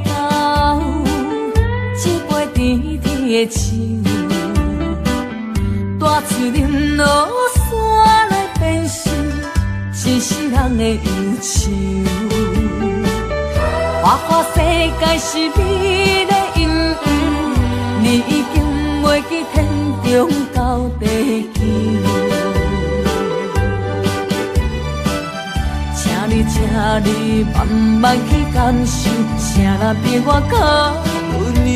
到一杯甜甜的酒，带出林落山来变成一世人的忧愁。花花世界是美丽阴影，你已经袂记天中到地球。请你慢慢去感受，谁人比我较温柔？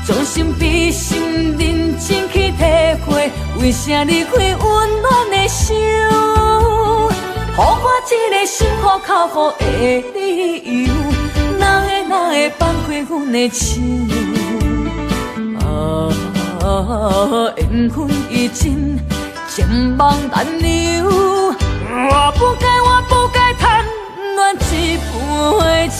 将心比心，认真去体会，为啥离开温暖的手？予我一个心苦靠雨的理由，哪会放开阮的手？缘分已尽，情梦难留。我不该贪恋一杯酒。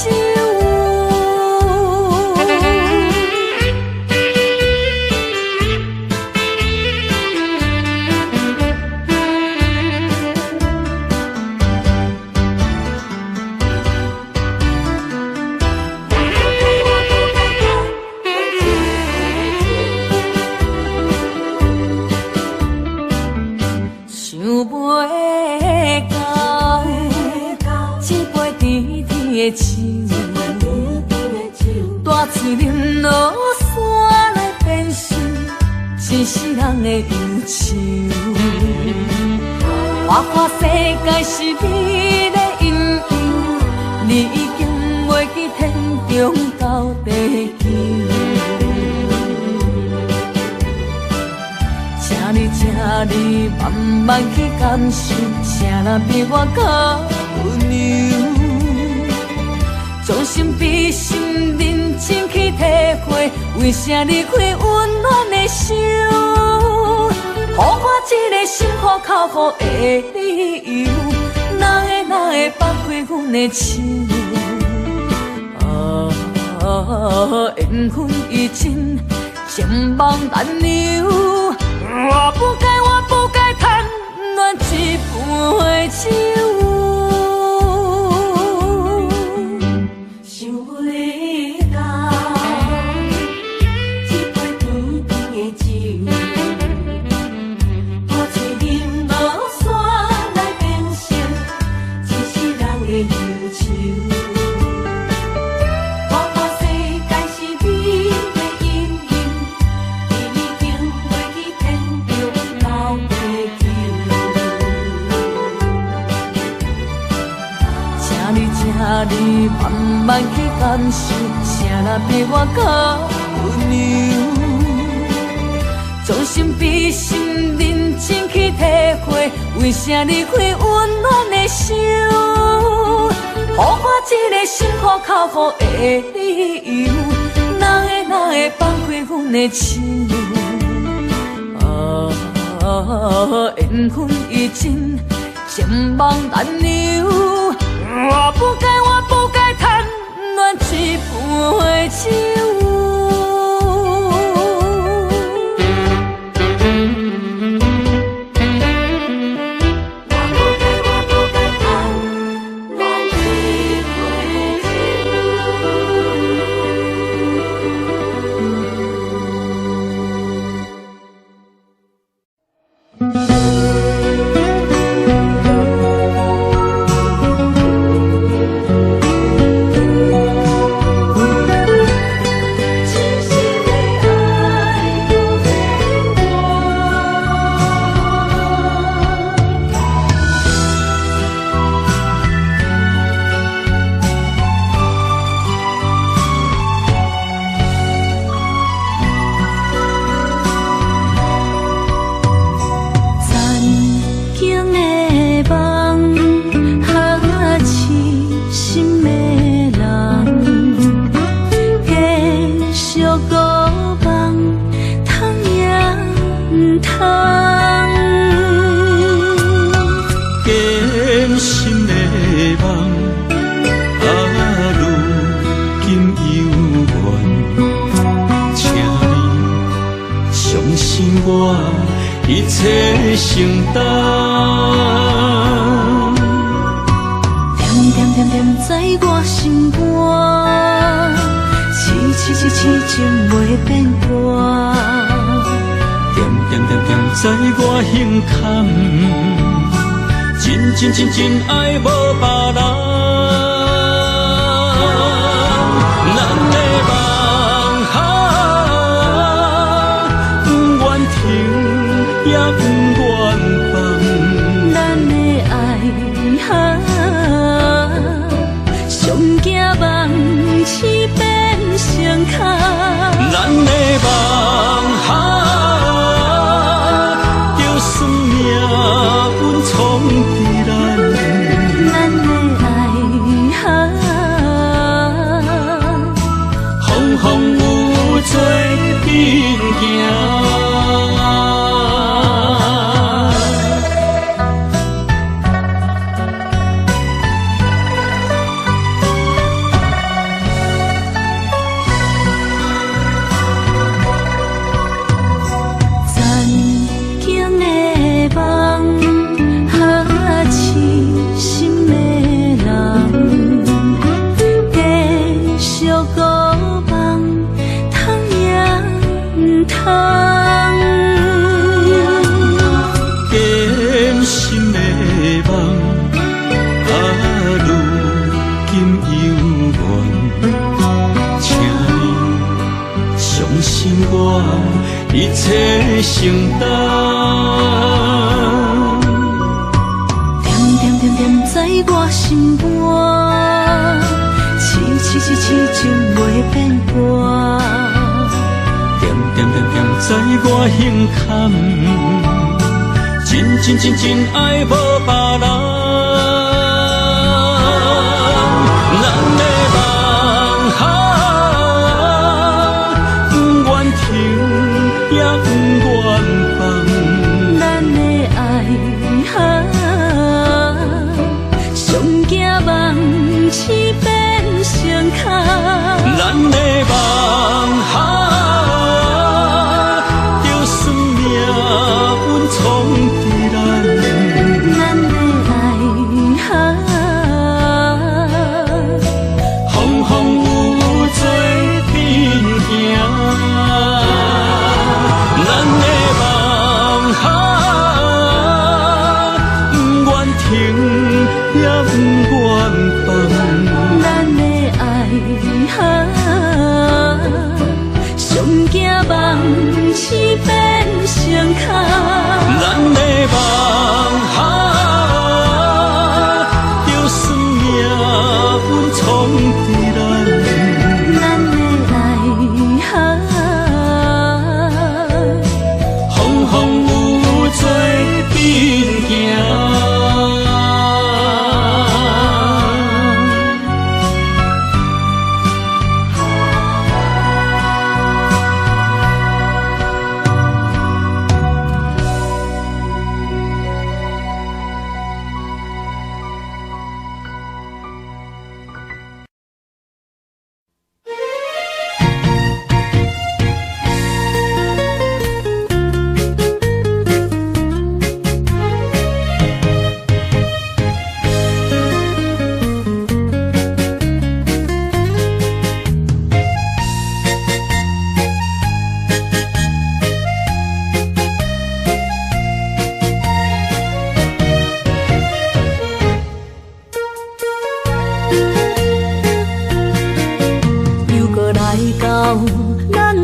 酒，带出林落山来变成一世人的忧愁。花花世界是美丽阴影，你已经袂记天中到地球。请你慢慢去感受，谁人比我较温柔？将心比心，认真去体会，为啥离开温暖的手？予我一个心苦靠雨的理由，哪会放开阮的手？缘分已尽，情梦难留。我不该贪恋一杯酒。你慢慢去感受，谁人比我较温柔？将心比心，认真去体会，为啥离开温暖的手？予我一个心苦靠雨的理由，哪会放开阮的手？缘分已尽，情梦难留。我不该贪恋一杯酒。我一切承担。点点点点在我心肝，痴情袂变卦。点点点点在我胸坎，真爱无别人。咱的梦不愿停，也不愿放。咱的爱上惊梦痴变成空。咱的梦就算命运冲伫咱，咱的爱风风雨雨做阵行。一切承担，点点点点在我心肝，痴情袂变卦。点点点点在我胸坎，真爱无别人。咱的梦不愿停，也不愿放。咱的爱上惊梦痴变成空。咱的梦就算命运冲伫咱，咱的爱风风雨雨做阵行。咱的梦不愿停，也不愿放。咱的爱上惊梦痴变成空。咱的梦就算命运冲伫咱，咱的爱风风雨雨做阵行。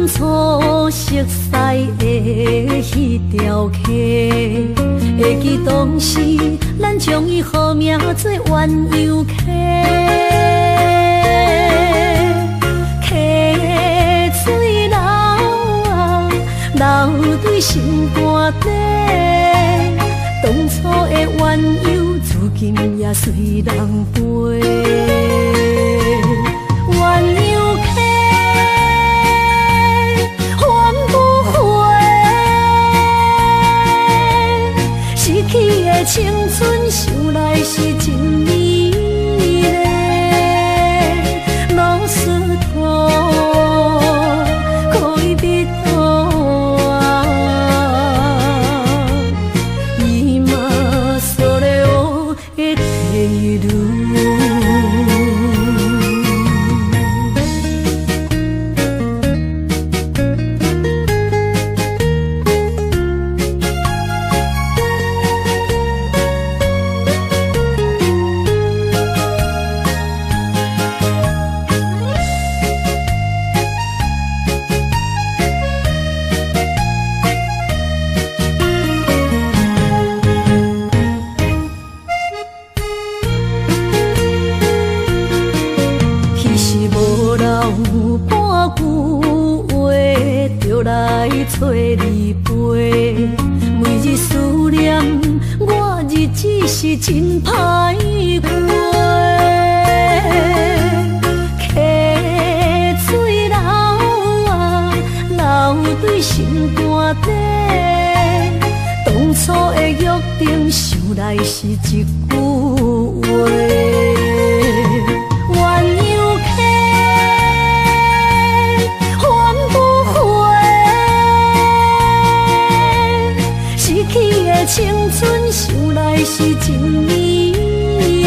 初熟悉的迄条溪，会记当时咱将伊号名做鸳鸯溪。溪水流啊，流对心肝底。当初的鸳鸯，如今也随人飞。鸳鸯溪。青春想来是真美丽，老师徒可以比途啊，今所了的地路。句话，就来找你陪。每日思念，我日子是真歹过。溪水流啊，流对心肝底。当初的约定，想来是一句话。青春想来是真美丽。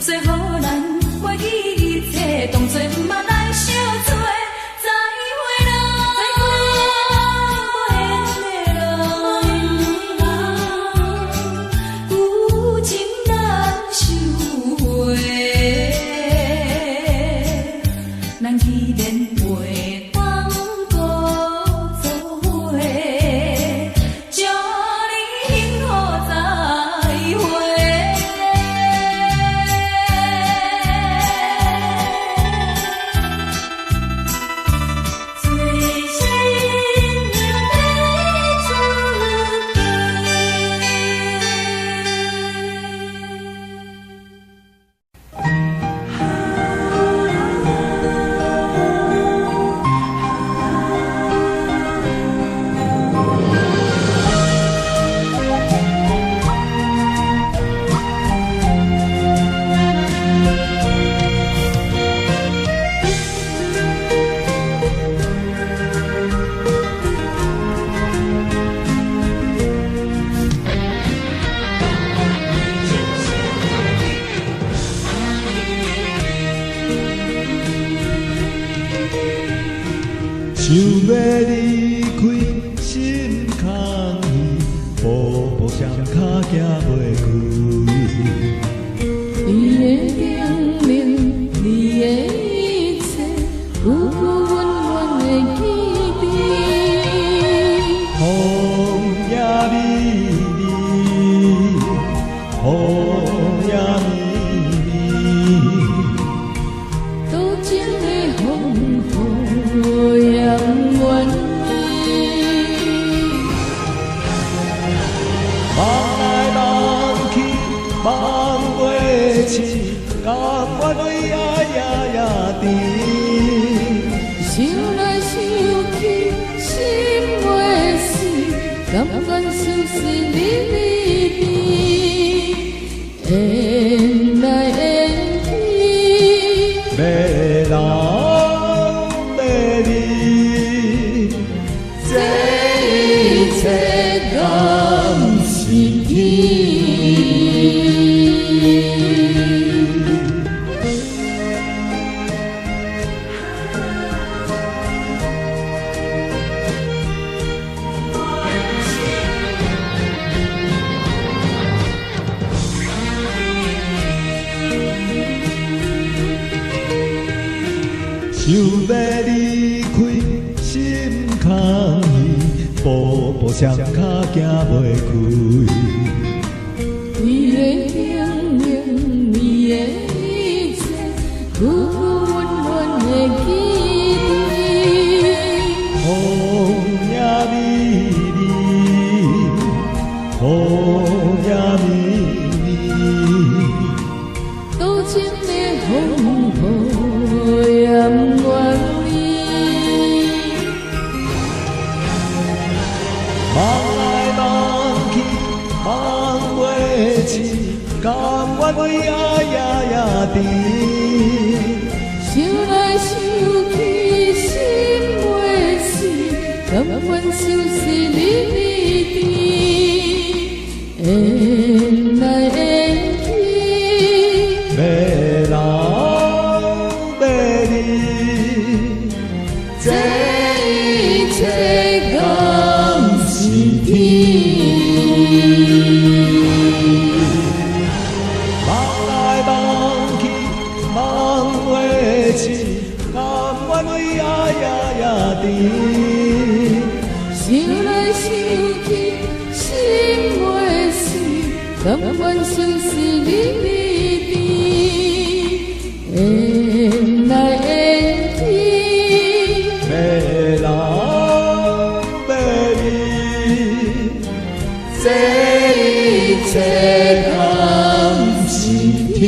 最好咱袂记一切，当作毋捌来相做。再会啦，旧情难收回，咱去年袂当搁做伙，祝你幸福再会。最深情的注想要离开心空虚，步步双脚行袂开。你的叮咛，你的一切，有我温暖的记忆。风也美丽，风也美丽。多情的风雨扬远离，梦来梦去，梦袂醒，甘愿为爱夜夜甜。想来想去心袂死，甘愿相思离离别，缘来缘去。要人要你，这一切敢是天？想要离开心空虚，步步双脚行袂开。你的叮咛，你的一切，有我温暖的记忆。风也美丽，风也美丽。多情的风雨扬远离，梦来梦去，梦袂醒，甘愿为爱夜夜甜。想来想去心袂死，甘愿相思离离别，缘来缘去。要人要你，这一切敢是天？梦来梦去，梦袂醒，甘愿为爱夜夜甜。想来想去心袂死，甘愿相思离离别，缘来缘去。要人要你，这一切敢是天？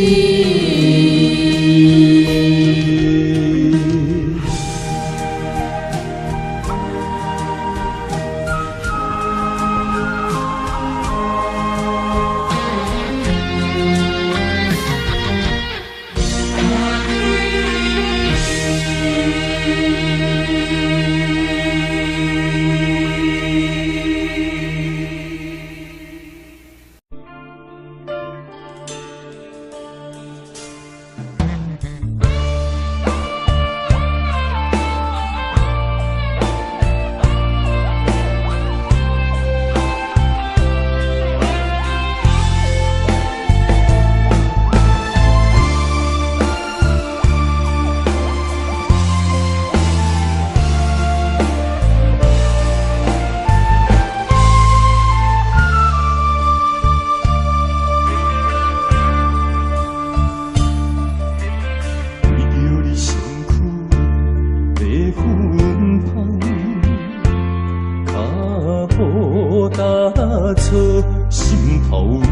错，心头乱。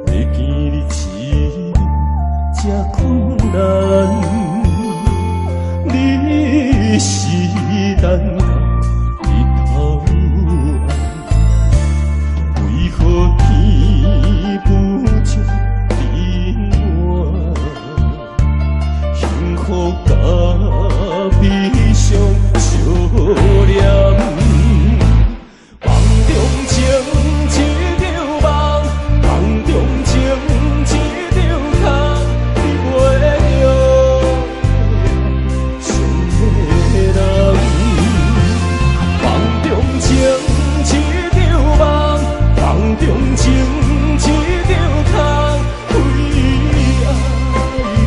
要见你一面，这困难。你是等到日头暗，为何天不将变晚？幸福甲悲伤相连，梦中情一场梦，梦中情一场空，你袂了想的人。梦中情一场梦，梦中情一场空，为爱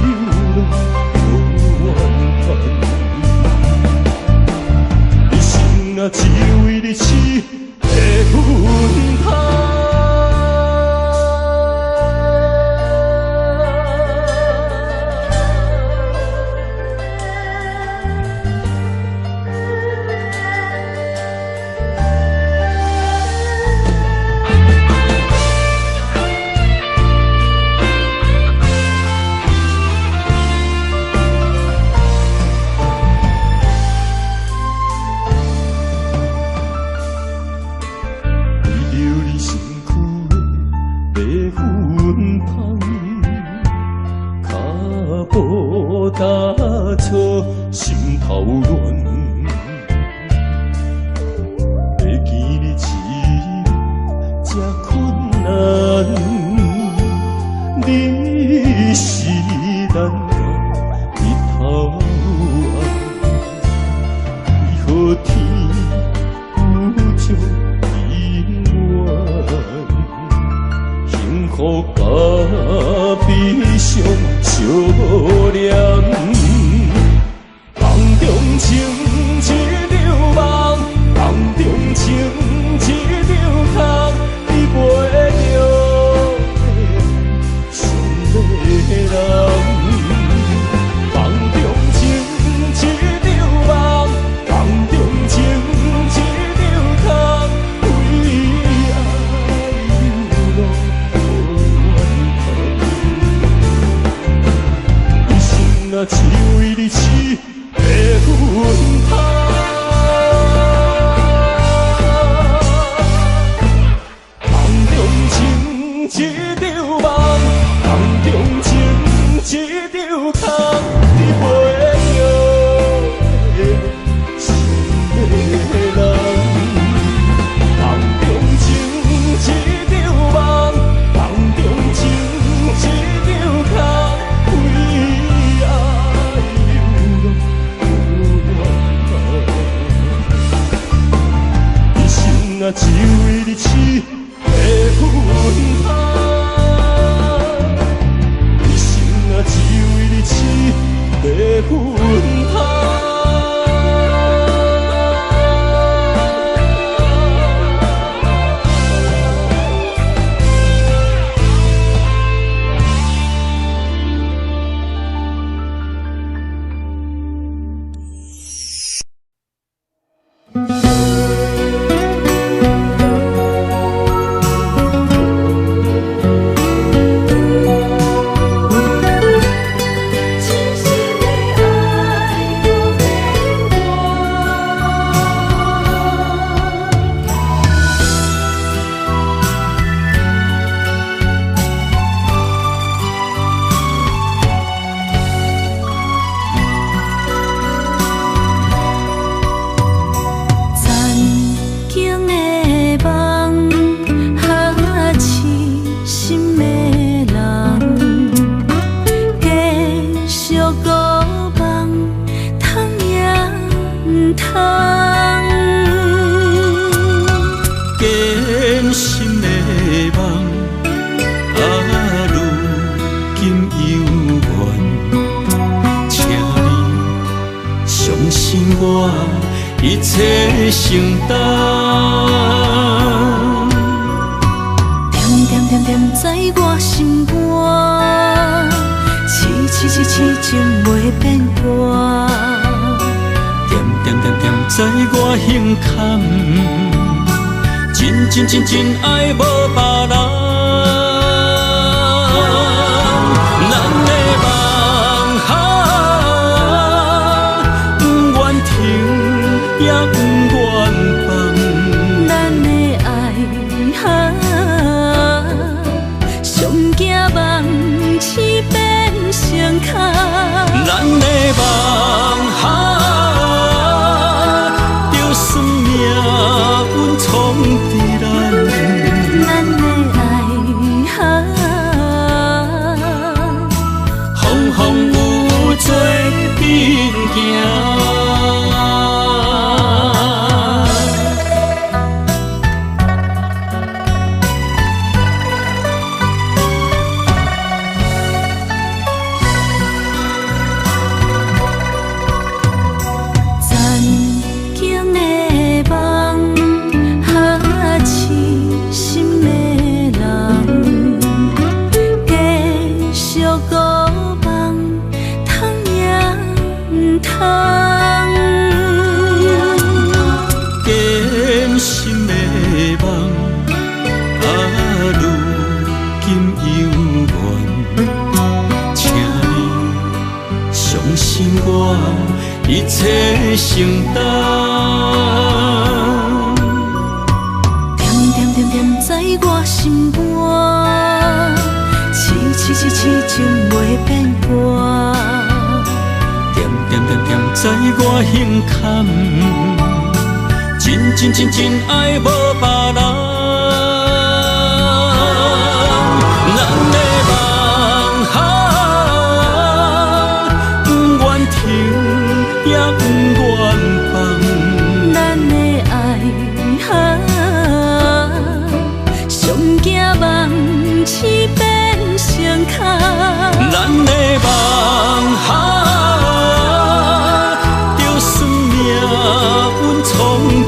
流浪无怨叹。一生啊，只为你痴的魂魄。打错，心头乱。要见你一面，这困难。你是等到日头暗，为何天不将变晚？幸福甲悲伤相连。梦中情一场梦，梦中情一场空，你袂了想的人。梦中情一场梦，梦中情一场空，为爱流浪无怨叹。一生啊，只为你痴的魂魄。梦中情一场梦，梦中情一场空，你袂了想的人。梦中情一场梦，梦中情一场空，为爱流浪无怨叹。一生啊，只为你痴的魂魄。一生啊，只为你痴的魂魄。我一切承担，点点点点在我心肝，痴情袂变卦，点点点点在我胸坎，真爱无别人。咱的梦不愿停，也不愿放。咱的爱上惊梦醒变成空。咱的梦就算命运闯伫咱，咱的爱风风雨雨做阵行。一切承担，点在我心肝，痴情袂变卦。点在我胸坎，真爱无别人。咱的梦不愿停，也不愿放。咱的爱上惊梦醒变成空。咱的梦就算命运闯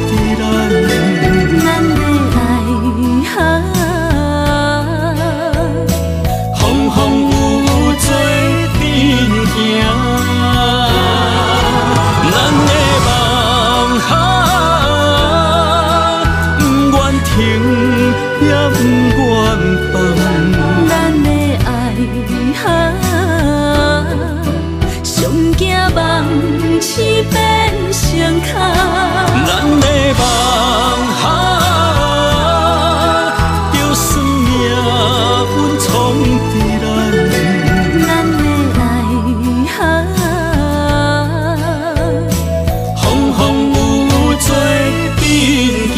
伫咱，咱的爱风风雨雨做阵行。咱的梦不愿停，也不愿放。咱的爱上惊梦醒变成空。咱的梦就算命运闯伫咱，咱的爱风风雨雨做阵行。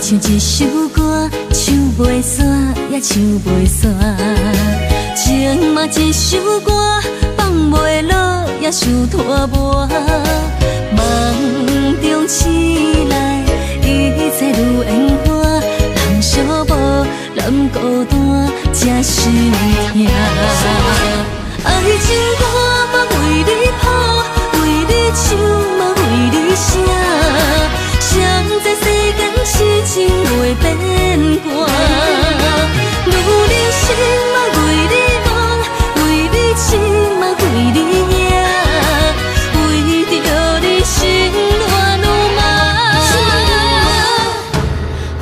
唱一首歌，唱袂煞，也唱袂煞。情嘛一首歌，放袂落，也想拖磨。梦中醒来，一切如烟花。人寂寞，人孤单，才心痛。爱情歌嘛为你谱，为你唱嘛为你写。谁知世间痴情袂变卦，女人心嘛为你梦，为你痴嘛为你影，为着你心乱如麻。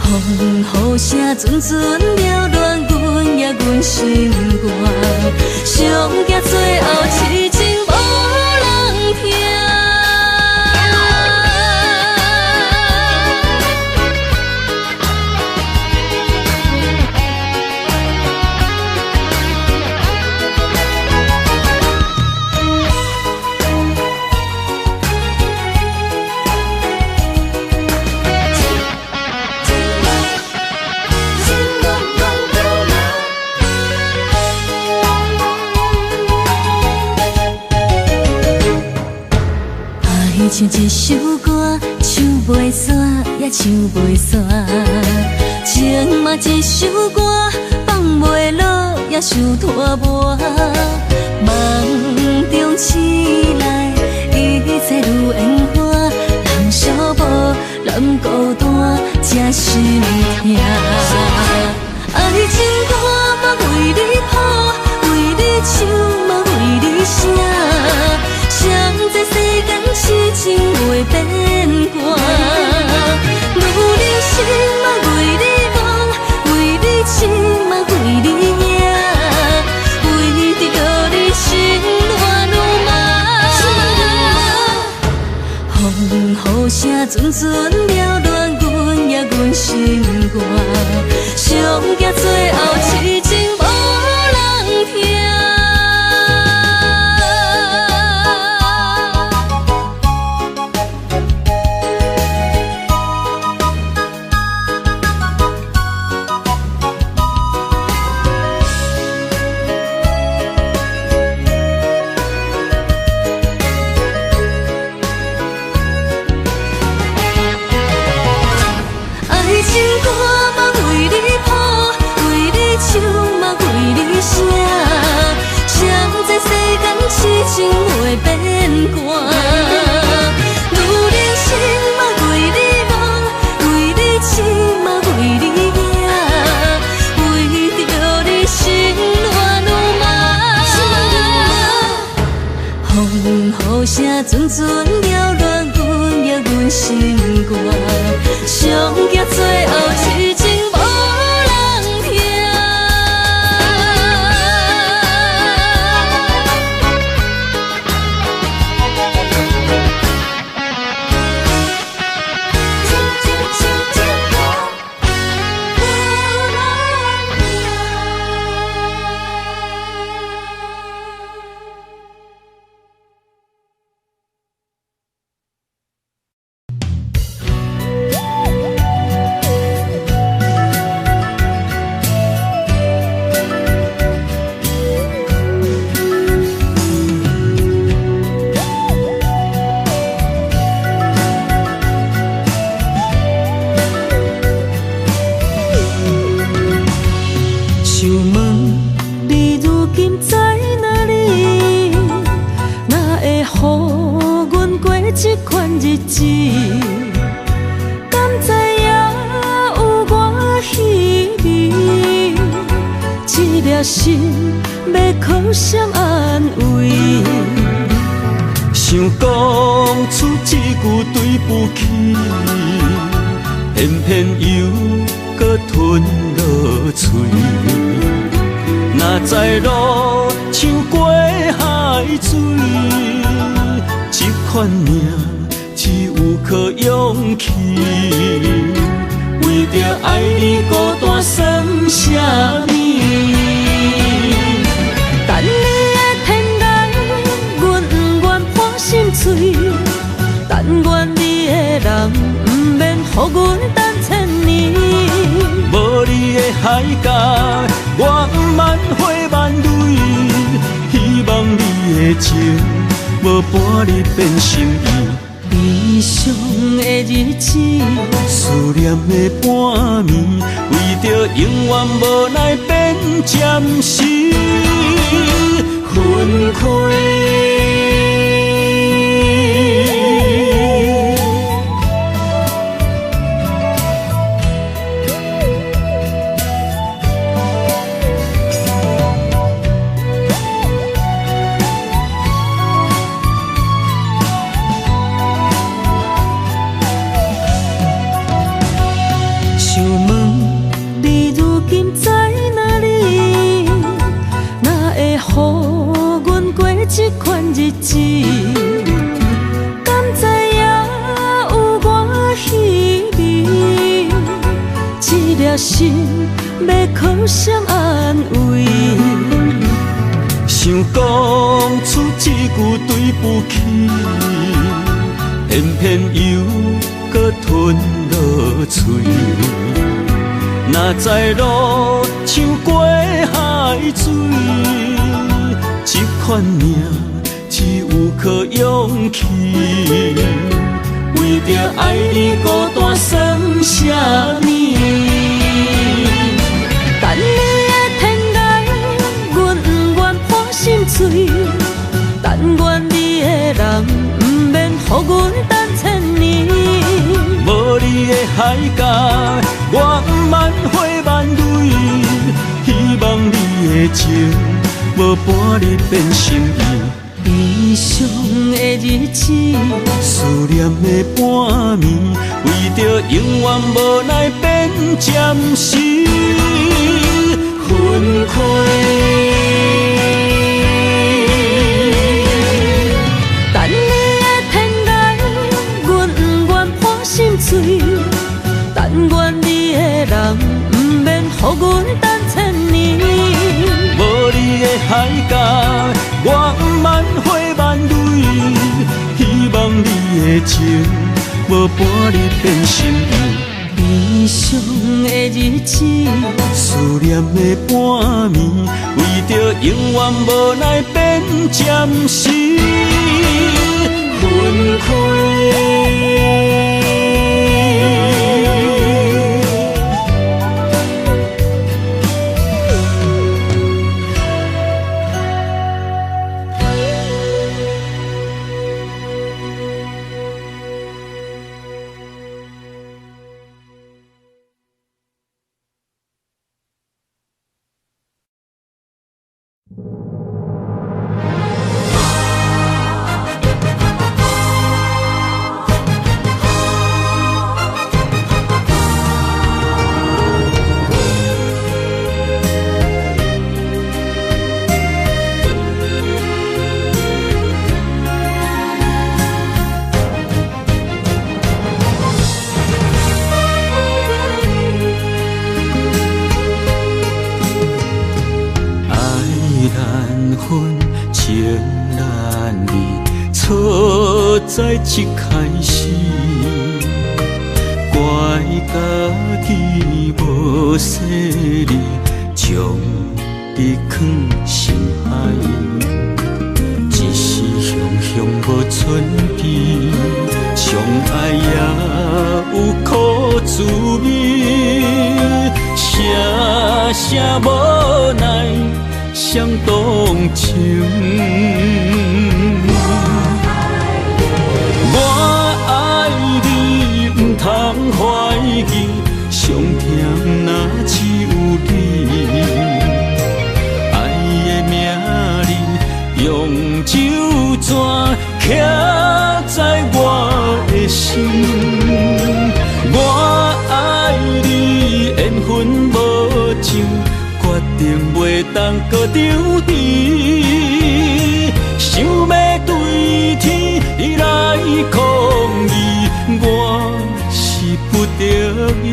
风雨声阵阵缭乱阮也阮心肝，上惊最后痴情无人听。唱袂煞。情嘛一首歌，放袂落也想拖磨。梦中醒来，一切如烟花。人寂寞，人孤单，才心痛。爱情歌嘛为你谱，为你唱嘛为你写。谁知世间痴情袂变卦，女人心嘛为你梦，为你痴嘛为你赢，为着叫你心乱如麻。风雨声阵阵缭乱阮也阮心肝，上惊最后痴情无人听。痴情袂变卦，女人心嘛为你梦，为你痴嘛为你赢，为着你心乱如麻。风雨声阵阵缭乱，阮也阮心肝，上惊最后痴情无人听。心要靠谁安慰？想讲出一句对不起，偏偏又搁吞落嘴。若知路像过海水，这款命只有靠勇气。为着爱你孤单算什么？等你的天涯，阮不愿破心碎。但愿你的人不免予阮等千年。无你的海角，我万花万蕊。希望你的情，无半日变心意。悲伤的日子，思念的半暝，为着永远无奈变暂时分开。这款日子，敢知影有我稀微？这颗心要靠谁安慰？想讲出一句对不起，偏偏又搁吞落嘴。若知路像过海水。这款命只有靠勇气，为着爱你孤单算海角，我不挽回万蕊，希望你的情无半日变心意。悲伤的日子，思念的半暝，为着永远无奈变暂时分开。等你的天涯，阮不愿破心碎。但愿你的人，不免予阮等千年。无你的海角，我不挽回万蕊，希望你的情无半日变心意。悲伤的日子，思念的半暝，为着永远无奈变暂时分开。在一开始，怪家己无细腻，将你藏心海。一时雄雄无存边，相爱也有苦滋味，声声无奈伤动情。通怀疑，上甜若只有你。爱的名字用酒泉刻在我的心。我爱你，缘分无尽，决定袂当搁丢你。想要对天来抗议，我不得已。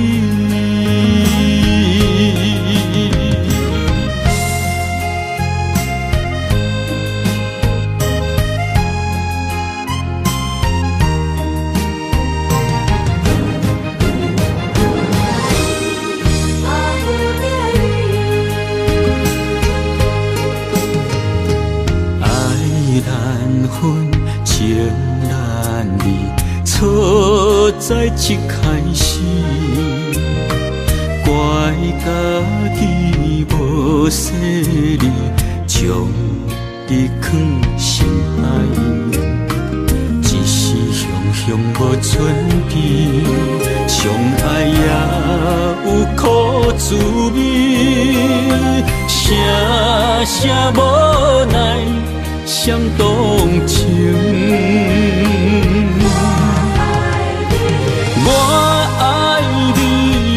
爱难分，情难离。错在一开始，怪家己无细腻，将你藏心海。一时雄雄无存边，相爱也有苦滋味，声声无奈伤动情。我爱你，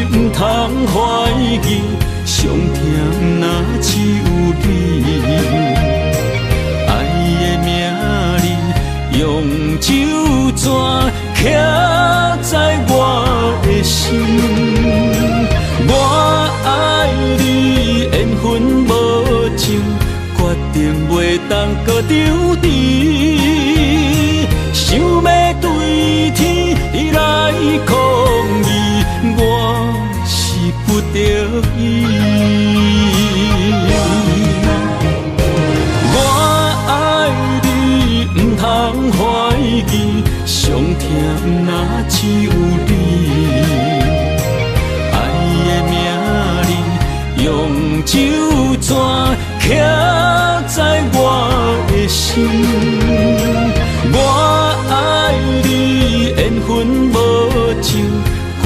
不通怀疑，上甜若只有你。爱的名字用酒泉刻在我的心。我爱你，缘分无尽，决定袂当搁丢你。想要对天来抗议，我是不得已。我爱你，不通怀疑，上甜若只有你。爱的名字用酒泉刻在我的心。我爱你，缘分无尽，决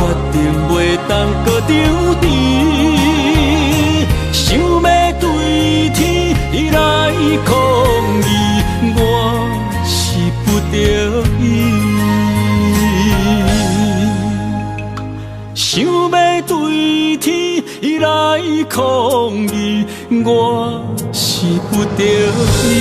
当搁丢甜。想要对天来抗议，我是不得已。想要对天来抗议，我是不得已。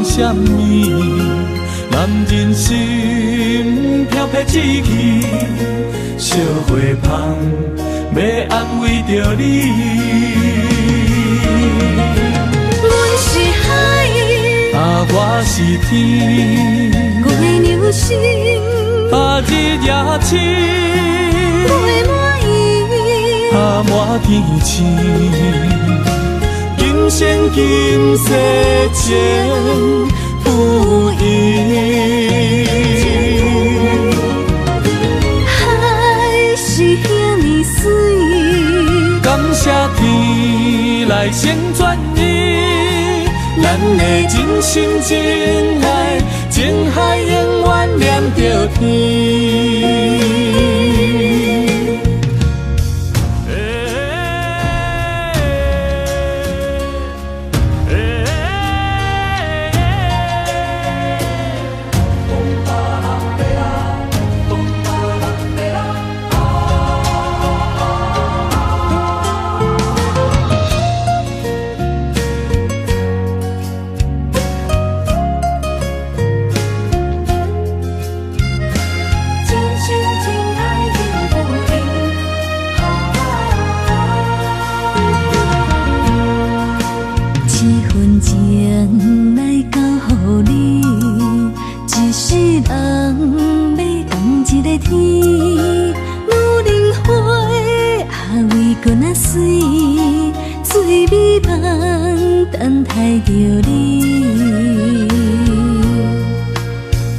什么？男人心飘撇志气，烧花香要安慰着你。阮是海，我是天，我的牛心，日夜深，我的满意，满天星。今生今世情不移，海是遐尼水，感谢天来成全伊，咱的真心真爱，情海永远念着天。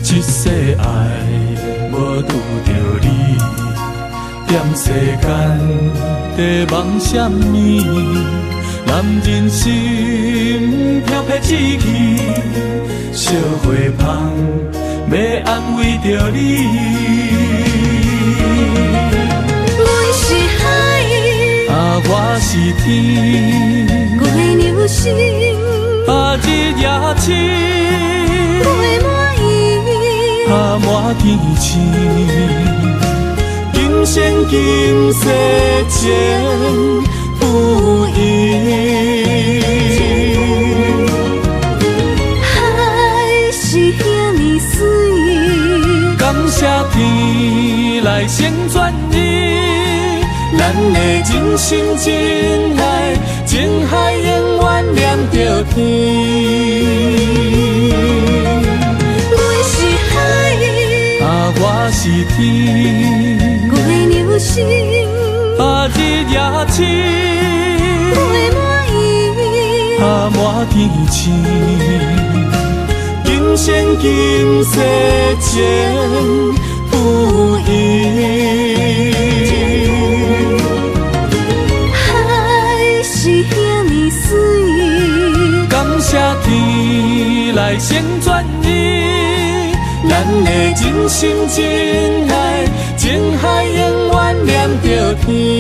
一世爱无拄着你，踮世间在梦什么？男人心飘撇志气，烧花香要安慰着你。阮是海，我是天，我的牛心，日夜深，我的满意，满天星。今生今世情不移，海是遐尼水，感谢天来成全伊，咱的真心真爱，情海永远念着天。阮是海，我是天，我的牛心，日夜深，我的满意，满天星。今生今世情不移，海是遐尼水，感谢天来成全伊，咱的真心真爱，情海永远天。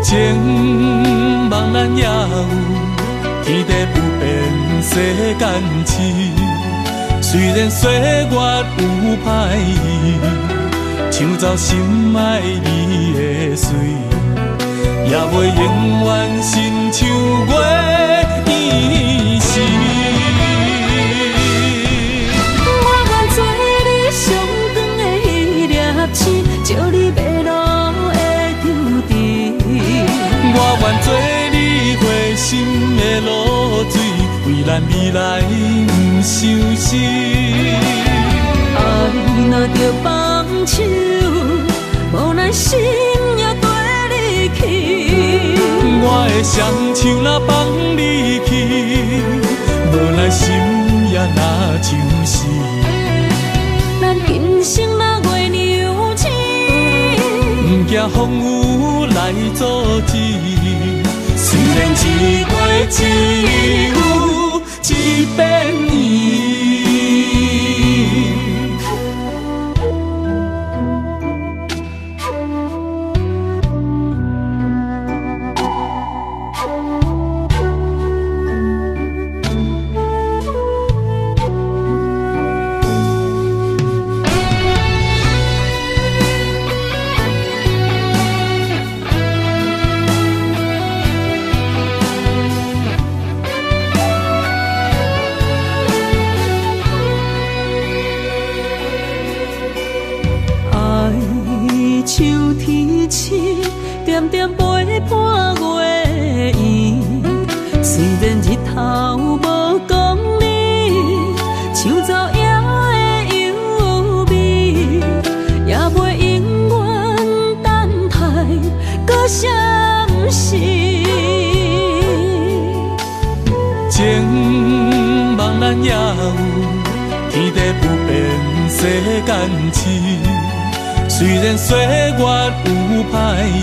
情茫然也有天地不变世间事，虽然岁月有歹意，抢走心爱你的水，也袂永远亲像月依时。我愿做你上长的迄粒星，照你迷路的丢伫。我愿做你回心的露水，为咱未来不伤心。爱若着放手，无咱心也跟你去。我的双手若放你去，无咱心也若像死。咱今生若月娘星，不惊风雨来阻止。虽然一月只有一遍年。像天星，点点陪伴月圆。虽然日头无讲理，抢走夜的幽味，也袂永远等待搁闪失。情茫然也有天地不变世间事。虽然岁月有歹意，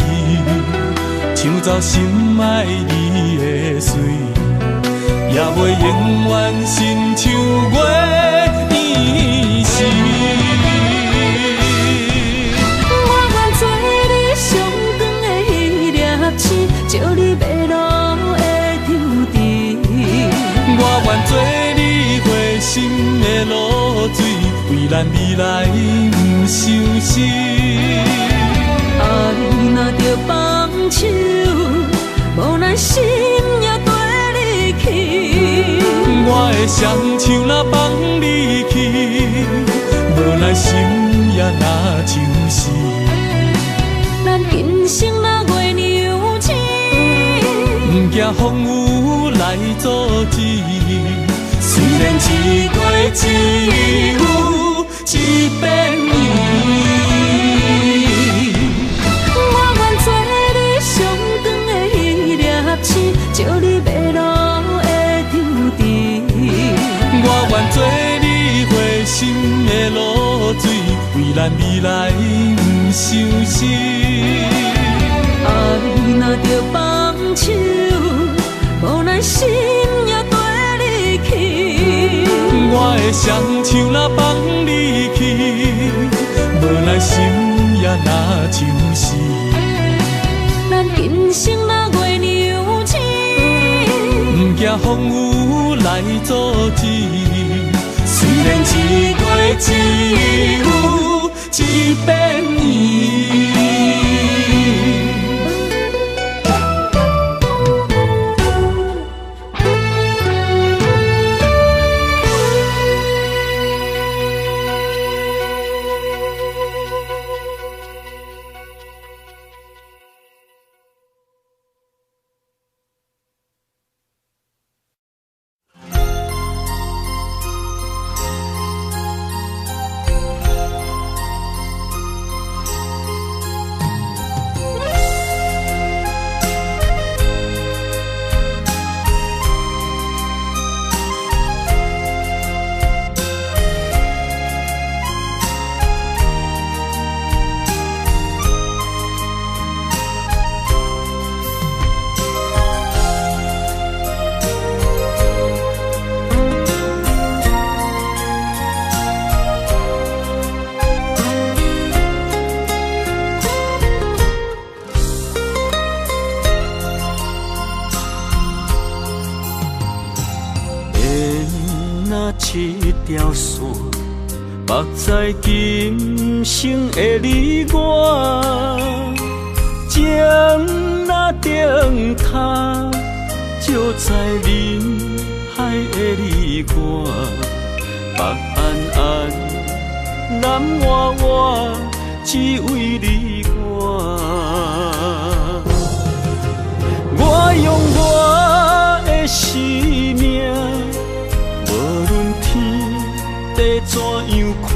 抢走心爱你的水，也袂永远亲像月依时。我愿做你上长的迄粒星，照你迷路的丢伫。我愿做你回心的露水，为咱未来不伤心。爱若着放手，无咱心也跟你去。我的双手若放你去，无咱心也若像死。咱今生若月娘星，不惊风雨来阻止。虽然一月只有一遍年。照你迷路的丢伫。我愿做你回心的露水，为咱未来不伤心。爱若着放手，无咱心也跟你去。的双手若放你去，无奈心也若像是。咱今生若月娘亲，不惊风雨来阻止。虽然一月一有一变伊。一条线，目在今生的你我，情若顶塔，就在人海的你我，北安安，南弯弯，只为你我。我用我的生命。地怎样看？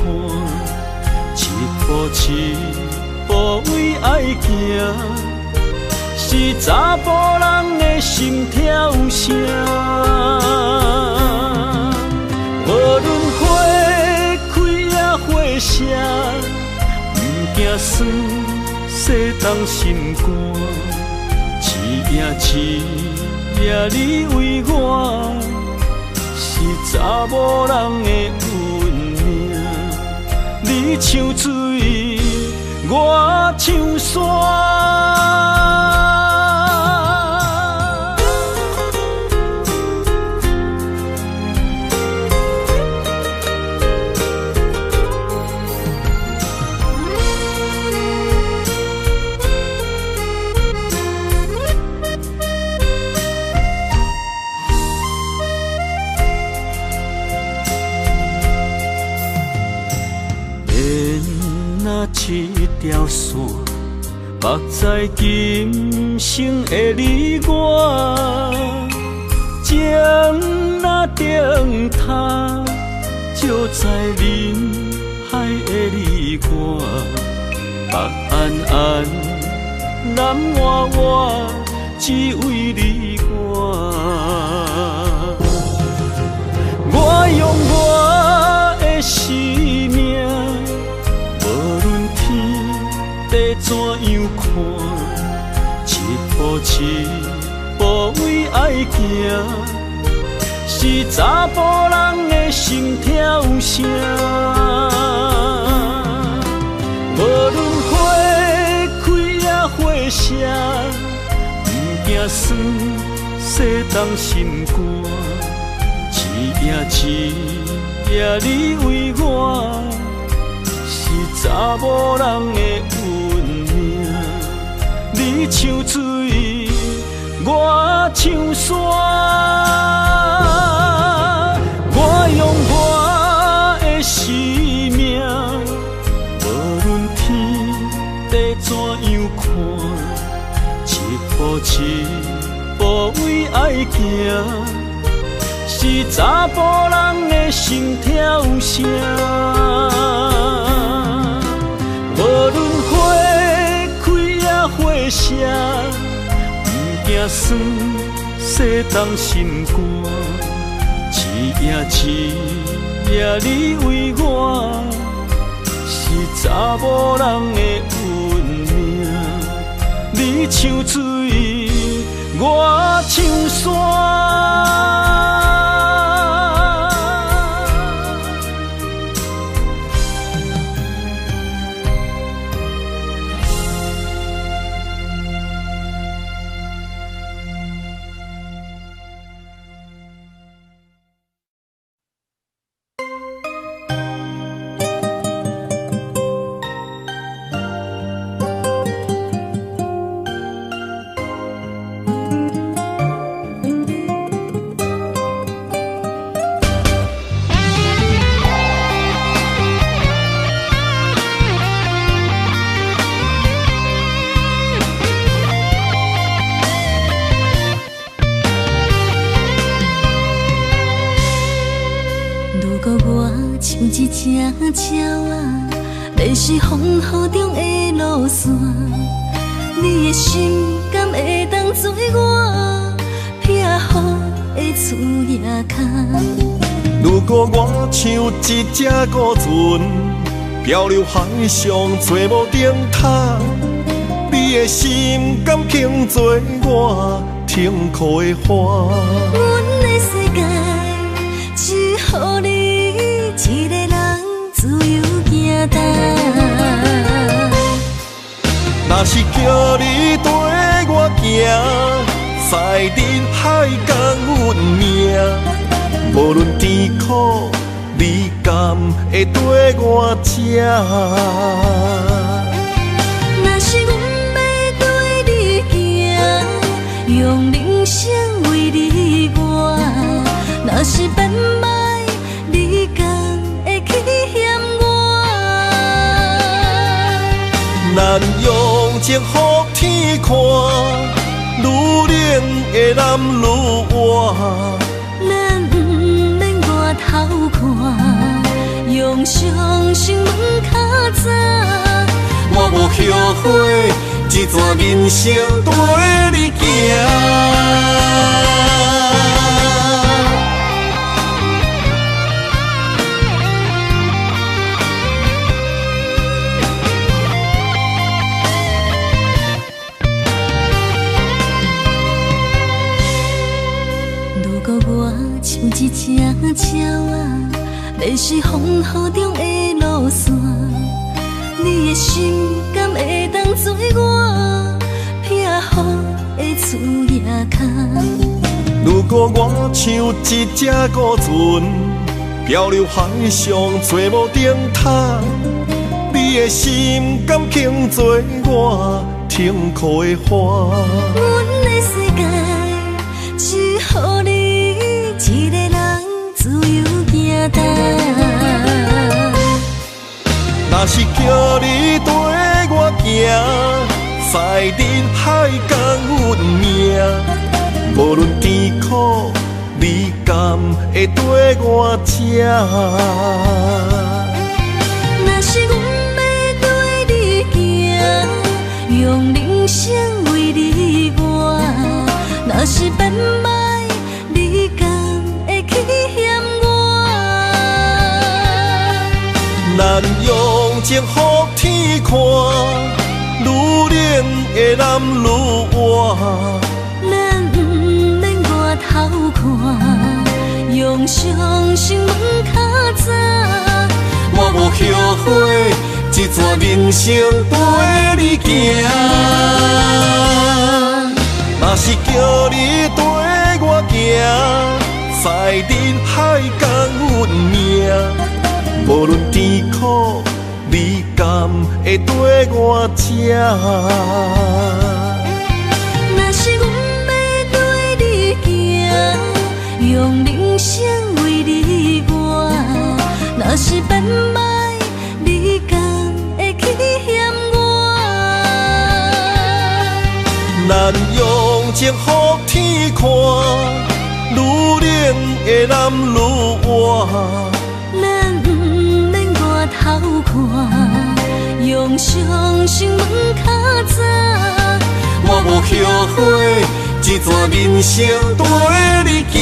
一步一步为爱行，是查甫人的心跳声。无论花开也花谢，不惊酸洗动心肝。一夜你为我。是查某人的运命，你像水，我像山。一条线，目在今生的你我，情若顶塔，就在人海的你我，北安安，南弯弯，只为你我。我用我的生命。地怎样看？一步一步为爱行，是查甫人的心跳声。无论花开也花谢，不惊酸洗动心肝。一夜你为我。查某人的运命，你像水，我像山。我用我的生命，无论天地怎样看，一步一步为爱行，是查甫人的心跳声。无论花开也花谢，不惊酸洗动心肝。一夜你为我，是查某人的运命。你像水，我像山。像一只鸟啊，迷失风雨中的路线。你的心敢会当做我撇予的厝野空？如果我像一只孤船，漂流海上做无顶塔，你的心敢肯做我停靠的花？阮的世界只予你一个人自由行动。若是叫你跟我行，在人海共阮命，无论甜苦，你敢会跟我吃？若是阮要对你行，用人生为你活，若是变歹，你敢会去嫌我？咱用情予天看，愈冷的男愈活。咱不免外头看，用双心门较早。我无后悔，一段人生跟你行。如果我像一只鸟啊，迷失风雨中的路线，你的心敢会当做我撇予的厝野空？如果我像一只孤船，漂流海上做无顶塔，你的心敢肯做我停靠的花？阮的世界只予你一个人自由行动。若是叫你跟我行，在人海共阮命，无论甜苦，你敢会跟我吃？若是阮要对你行，用人生为你活，若是变歹，你敢会去嫌我？咱用情予天看，愈冷的男愈活。咱不免外头看，用双心门较早。我无后悔，一段人生跟你行。若是叫你跟我行，在人海共阮命，无论甜苦，你敢会跟我吃？若是阮要对你行，用人生为你活，若是变歹，你敢会去嫌我？咱用情予天看，愈冷的男愈活。咱不免外头看，用双心门较早。我无后悔，一段人生跟你行。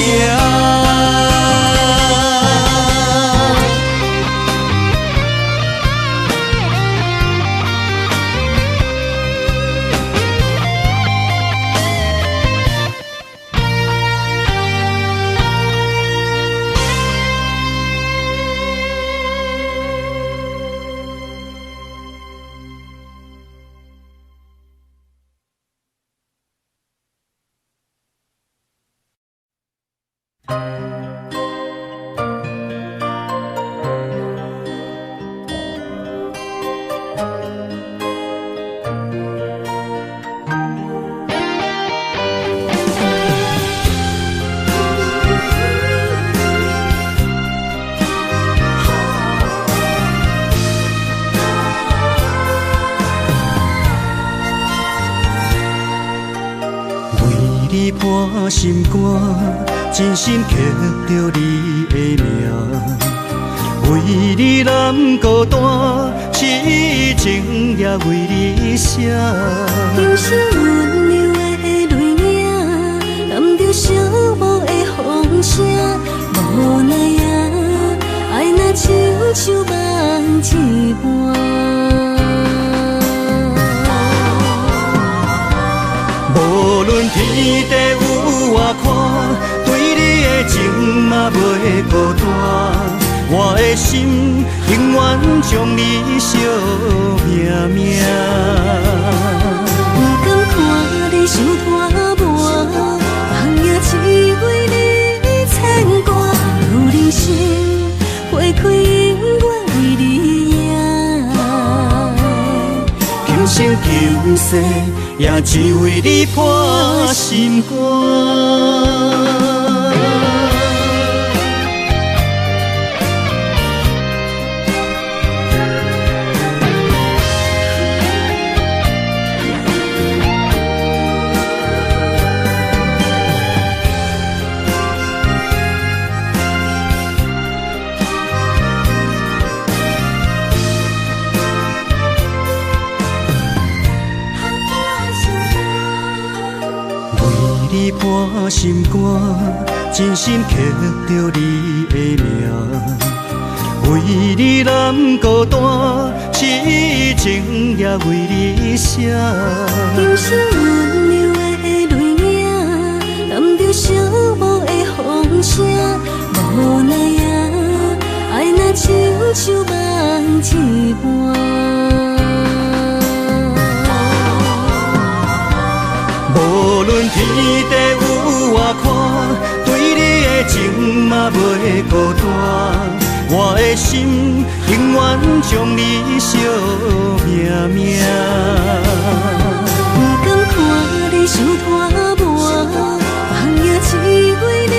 你破心肝，真心刻着你的名。为为你难孤单，痴情也为你写。今生温柔的泪影，染着寂寞的风声，无奈啊，爱若亲像梦一般。无论天地有外宽，对你的情嘛袂孤单。我的心永远将你惜命命。不甘看你受拖磨，梦也只为你牵挂。有人生花开永远为你赢，今生今世也只为你破心肝。你破心肝，真心刻着你的名。为你难孤单，痴情也为你写。今生温柔的泪影，染着寂寞的风声，无奈啊，爱若亲像梦一般。无论天地有外宽，对你的情嘛袂孤单。我的心永远将你惜命命。不甘看你受拖磨，梦也只为你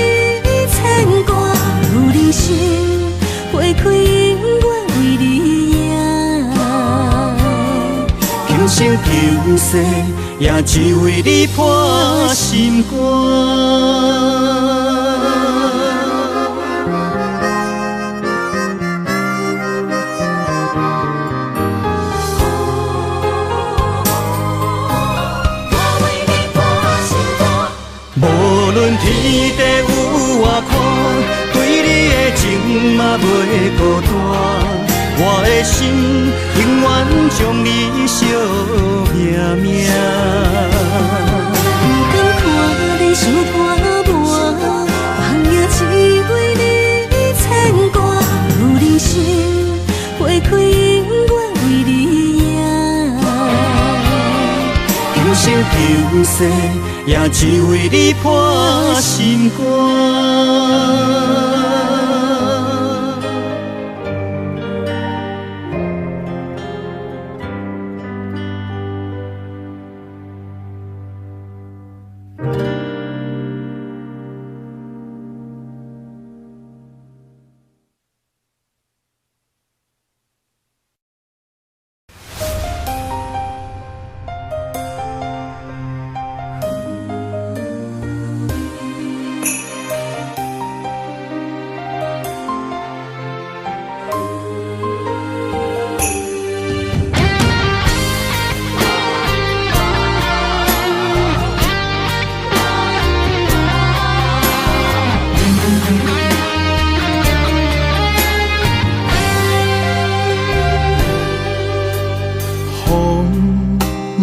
牵挂。有人生花开永远为你赢，今生今世也只为你破心肝。无论天地有外宽，对你的情嘛袂孤单。我的心永远将你惜命命。不甘看你受拖磨，梦也只为你牵挂。有人生花开永远为你赢，今生今世也只为你破心肝。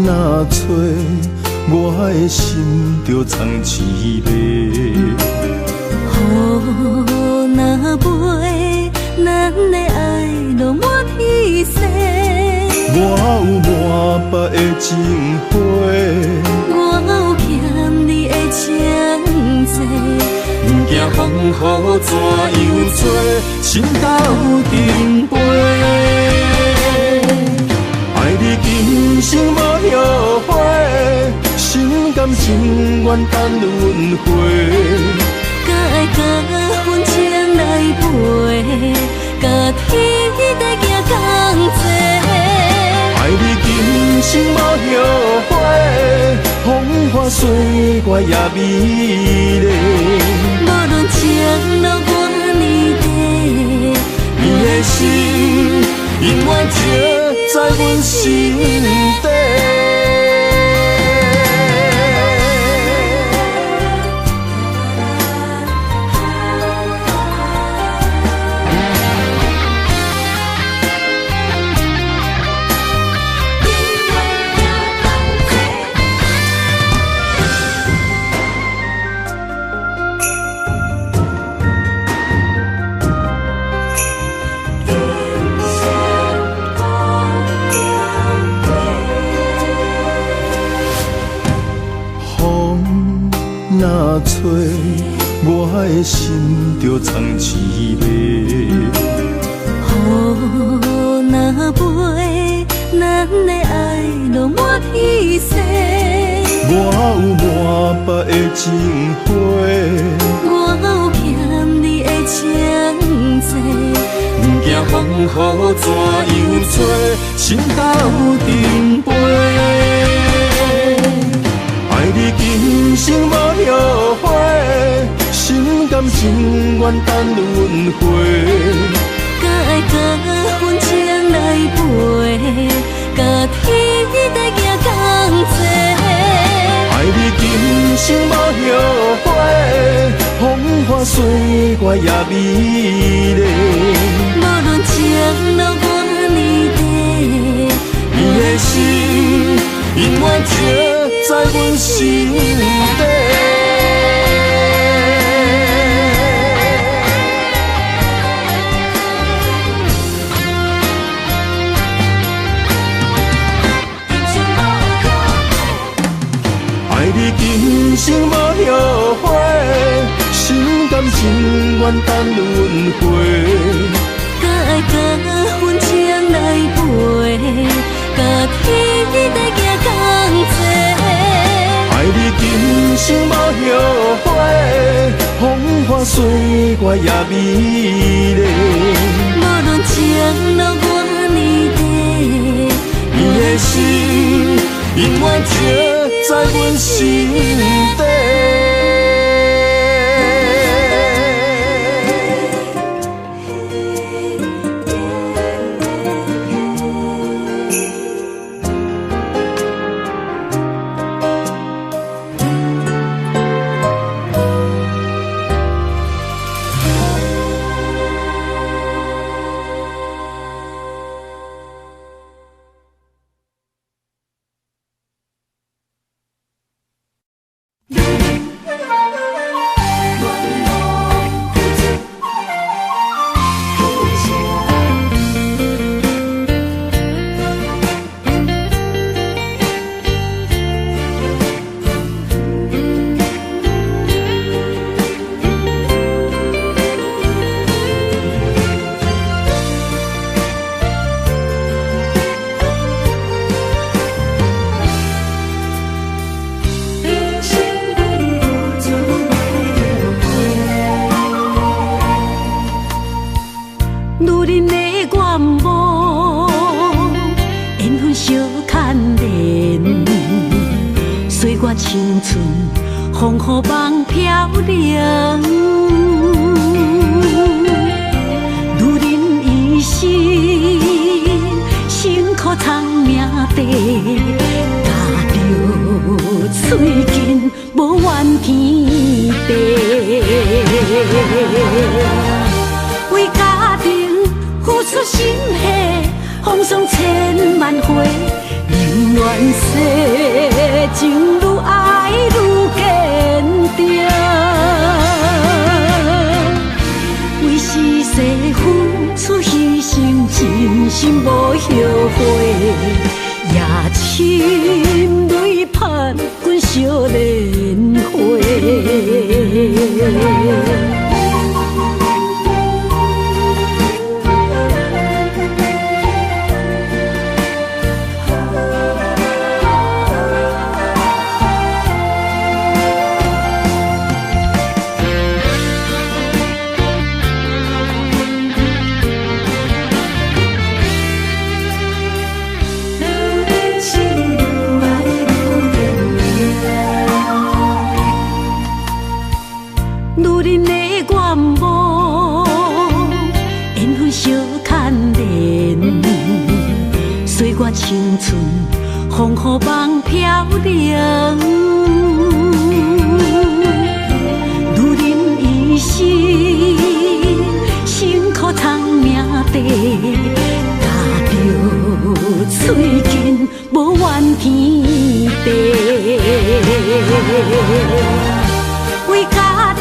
若吹，我的心就藏一个。雨若飞，咱的爱就满天星。我有满腹的情花，我有欠你的情债，不惊风雨怎样做，心斗阵飞。爱你今生无后悔，心甘情愿等轮回。甲爱甲阮情来陪，甲天地行同齐。爱你今生无后悔，风花雪月也美丽。无论前路多年短，你的在阮心底。若吹，我的心就藏滋味。雨若飞，咱的爱落满天星。我有满腹的情花，我有欠你的情债。不惊风雨怎样吹，心斗阵飞。爱你今生无后悔，心甘情愿等轮回。甲爱甲阮情来陪，甲天地行同齐。爱你今生无后悔，风花雪月也美丽。无论情路偌呢地，你的心永远刻在阮心底。爱你今生无后悔，心甘情愿等轮回。甲爱甲阮情来陪，甲天地行同齐。爱你今生无后悔，风花雪月也美丽。无论情路偌呢地，你的心永远刻在阮心底。青春风雨梦飘零，女人一生辛苦藏命地，踏着嘴筋无怨天地，为家庭付出心血，风霜千万回。宁愿世情愈爱愈坚定，为是世付出牺牲，真心无后悔。夜深泪盼阮少年花。女人的予梦飘零。如人一生，辛苦偿命地，踏着嘴筋无怨天地。为家庭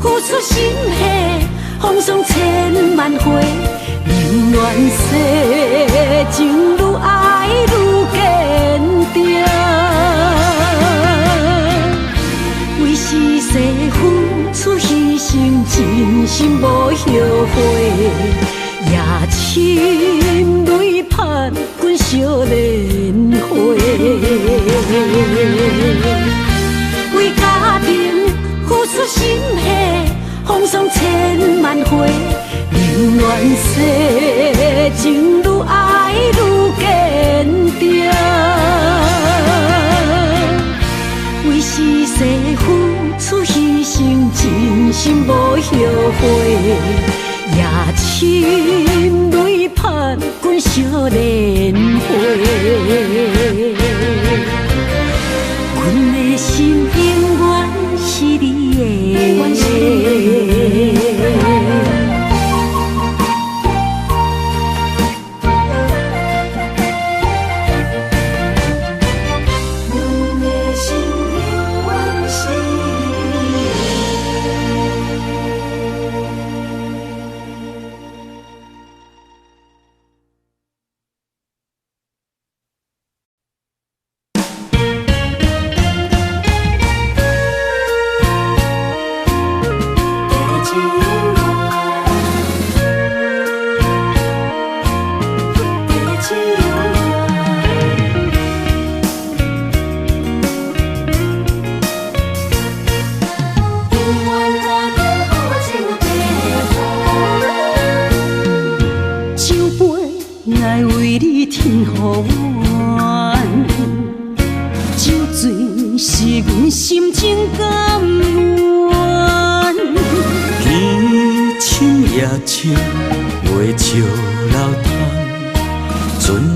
付出心血，风霜千万回。宁愿世情愈爱愈坚定，为是世付出牺牲，真心无后悔，也深泪盼阮惜莲花。为家庭付出心血，风霜千万回。宁愿世情愈爱愈坚定，为是世付出牺牲，真心无后悔，也深泪盼阮惜莲花。阮的心永远是你的。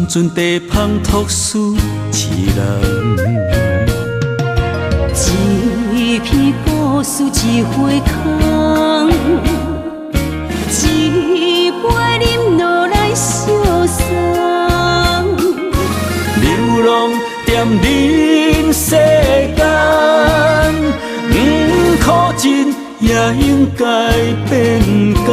阵地芳托书痴人，一片故事一花空，一杯饮落来相送。流浪踮人世间，不可真也应该变甘。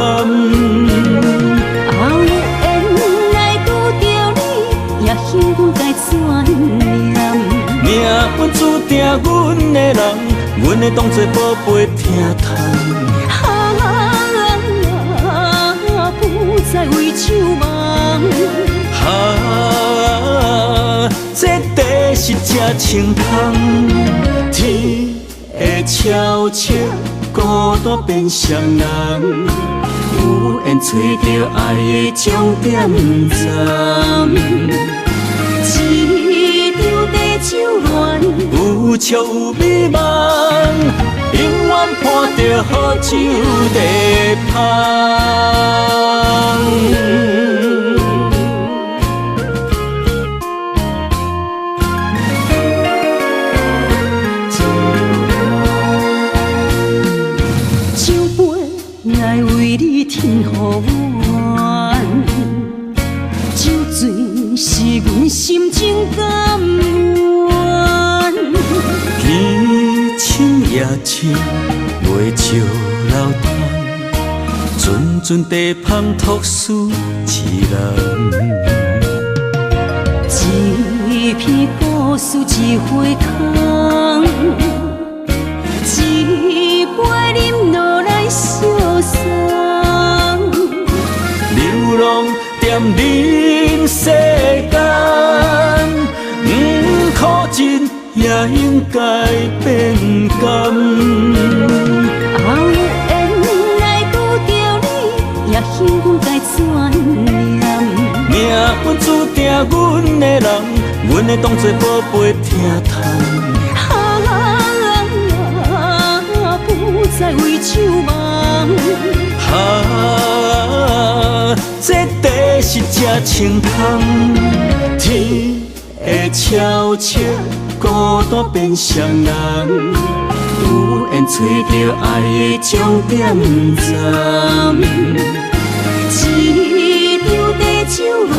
命运注定阮的人，阮会当作宝贝疼痛。不再为酒梦。这地是这清风，天会悄悄孤单变双人，有缘找到爱的终点站。酒乱有笑有美梦，永远伴着好酒地芳。酒杯来为你添予暖，酒醉是阮心情甘。夜深袂笑流叹，阵地芳托书痴人。一片故事一花空，一杯饮落来相送。流浪踮人世间，不可真。也应该变甘。后缘来拄着你，也幸运该怎念？命运注定阮的人，阮会当作宝贝疼痛。不再为酒梦。这地是这清风，天会悄悄孤单变双人，有缘找到爱的终点站。一场地酒恋，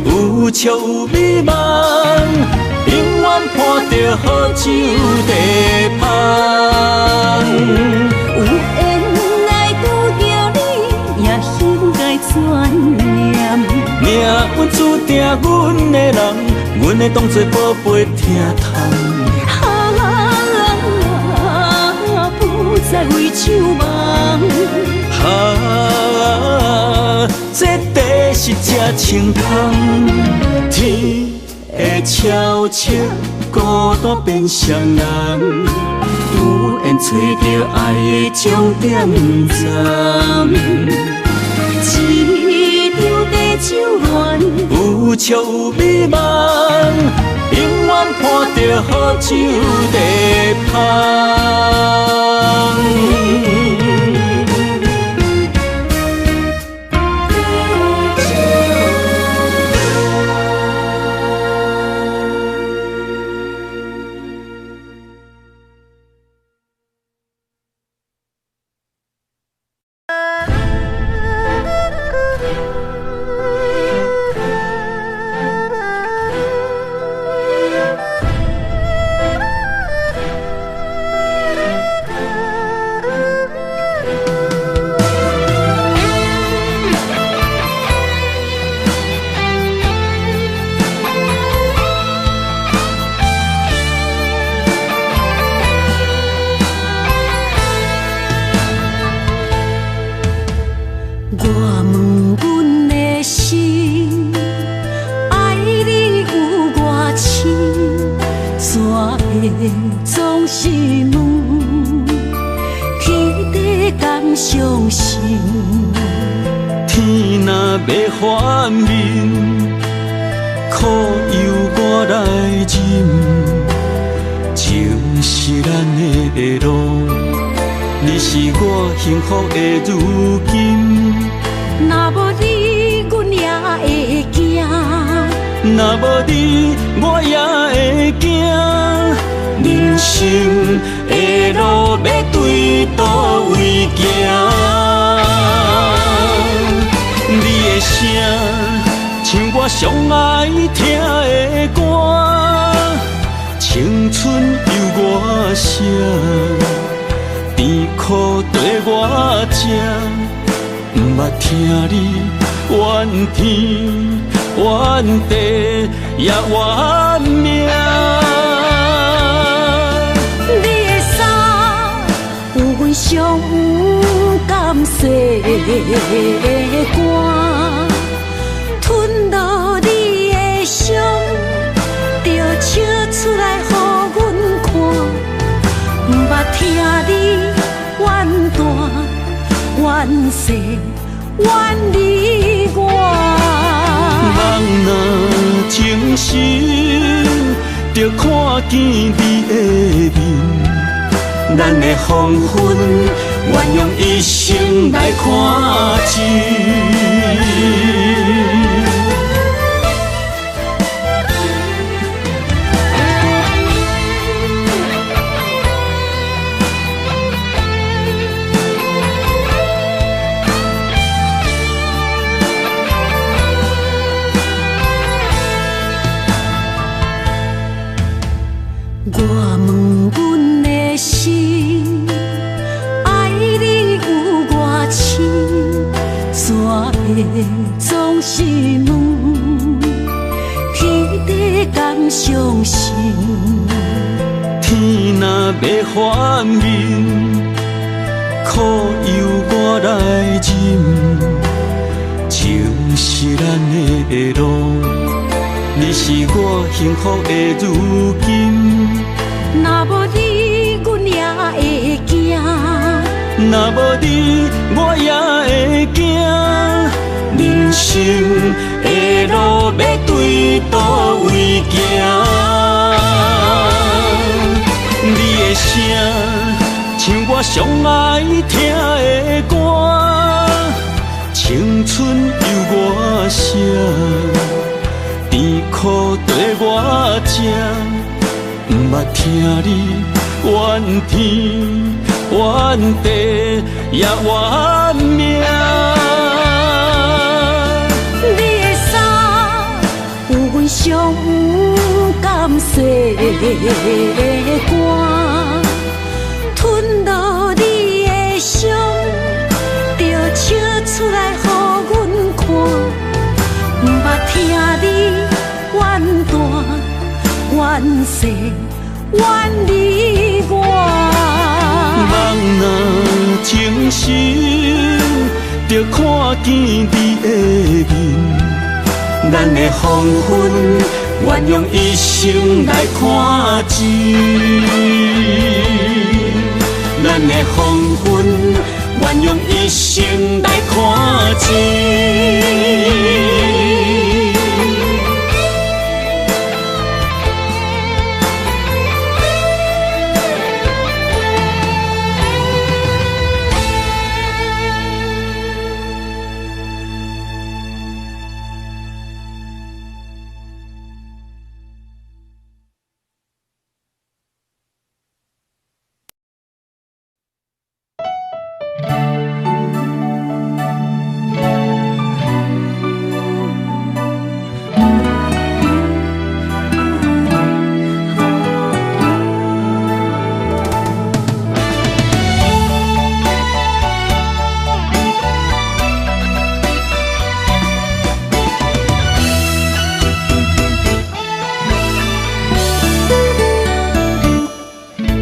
有笑有美梦，永远伴着好酒地香。有缘来拄着你，也心该转念。命运注定阮的人，阮会当作宝贝疼痛。不再为酒梦。这地是这清香，天会悄悄孤单变双人，有缘找到爱的终点站。一场地酒恋，有笑有美梦，永远伴着好酒地香。总是问，天地敢相信？天若要反面，苦由我来忍。情是咱的路，你是我幸福的如今。若无你，阮也会惊；若无你，我也会惊。人生的路要对倒位行？你的声像我上爱听的歌，青春由我写，甜苦对我吃，不捌听你怨天怨地也怨命。上甘世的歌，吞落你的伤，就笑出来予阮看。不捌听你怨大怨小怨你我。人若情深，就看见你的面。咱的黄昏，愿用一生来看尽。我问阮的心，爱你有偌深，煞会总是问，天地敢相信？天若要反面，苦由我来忍。情是咱的路，你是我幸福的如今。若无你，阮也会惊；若无你，我也会惊。人生的路要对倒位行？你的声像我上爱听的歌，青春由我写，甜苦对我吃，毋捌听你怨天怨地也怨命。你的衫有阮上甘洗的汗，吞落你的伤，就笑出来予阮看。毋捌听你怨大怨细怨你我。人若情深，就看见你的面，咱的黄昏愿用一生来看尽，咱的黄昏愿用一生来看尽。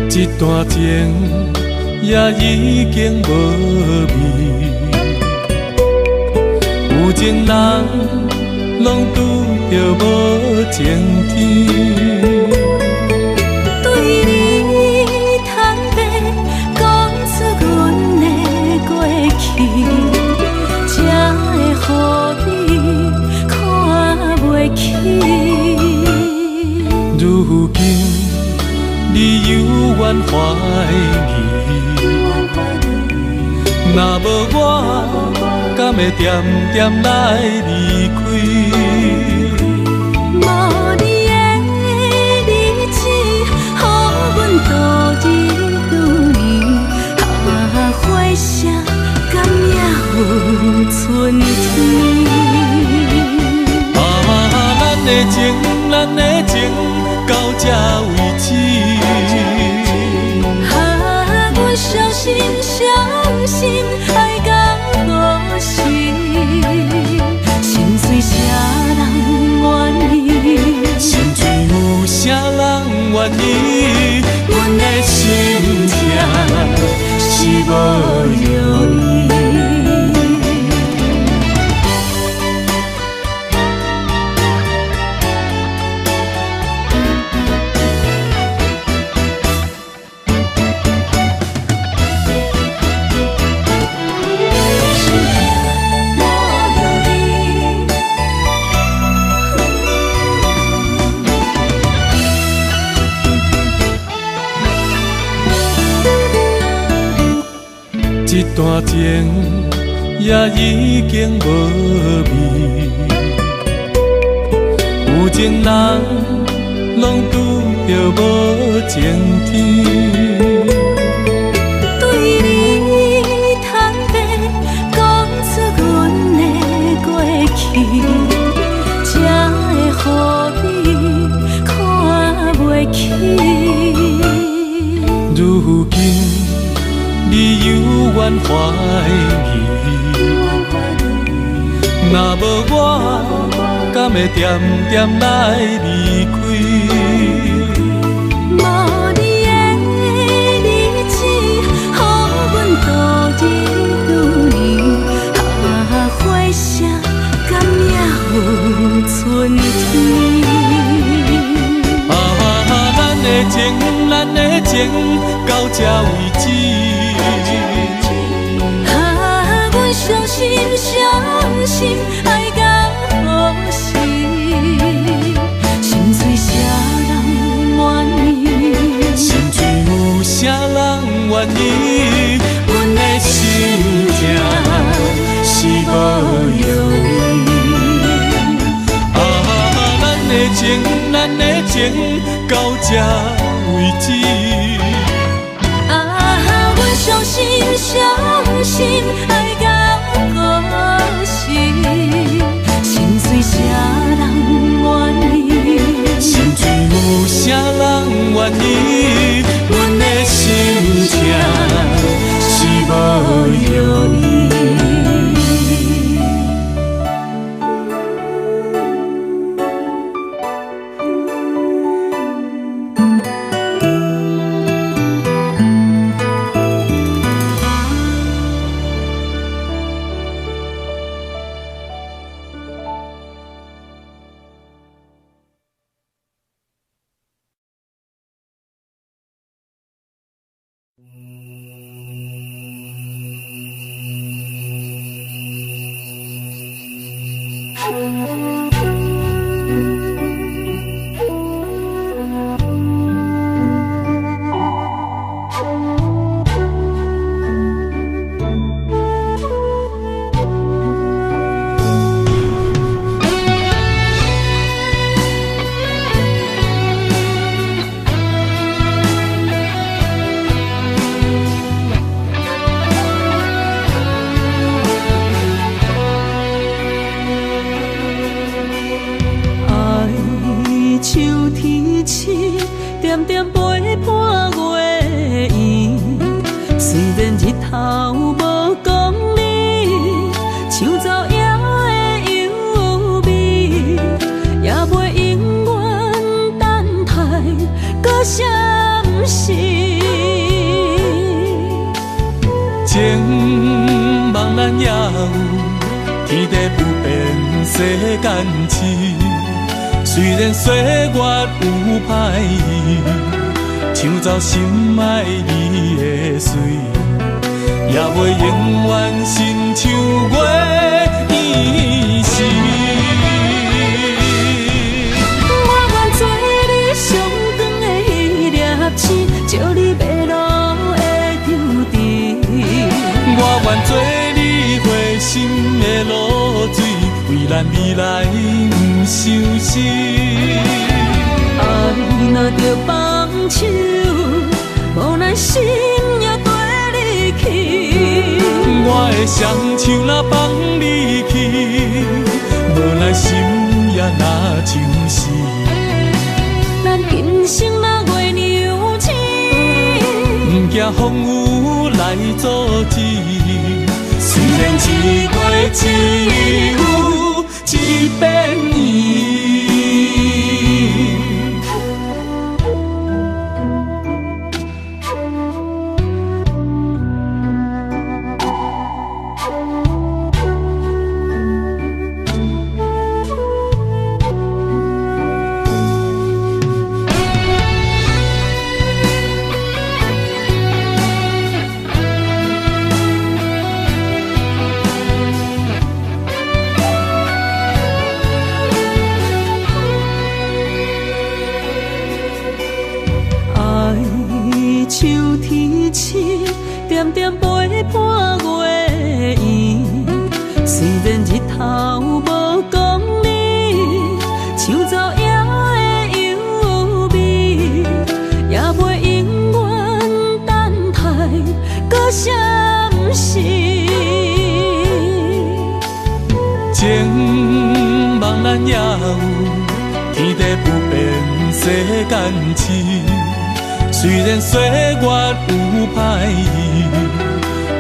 一段情也已经无味，有情人拢拄着无情天。对你坦白讲出阮的过去，才会予你看袂起。如今你犹原怀疑，若无我，敢会点点来离开？无你的日子，予阮度日如年，花谢甘也有春天。咱的情，咱的情，到这为止。阮伤心伤心，爱到何时？心碎啥人愿意？心碎有啥人愿意？阮的心痛是无容易。一段情也已经无味，有情人拢拄着无情天。对你坦白讲出阮的过去，才会予你看袂起。如今你犹原怀疑，若无我，敢会点点来离开？无你的日子，予阮度日如年，花谢甘也有春天。咱的情，咱的情，到这为止。阮伤心伤心，爱到何时？心碎啥人愿意？心碎有啥人愿意？阮的心痛是无容易。情，咱的情到这为止。啊，阮相信，相信爱到故事，心碎啥人愿意？心碎有啥人愿意？阮的心痛是无药医。情茫然也有，天地不变，世间事。虽然岁月有歹意，抢走心爱你的水，也袂永远亲像月依时。我愿做你上长的迄粒星，照你迷路的丢滴。我愿做你回心的露水，为咱未来不伤心。爱若着放手，无咱心也跟你去。我的双手若放你去，无咱心也若像死。咱今生若月娘星，不惊风雨来阻止。虽然一月只有一遍年。点点陪伴月圆，虽然日头无讲理，抢走夜的幽味，也袂永远等待搁闪失。情茫然也有，天地不变，世间事。虽然岁月有歹意，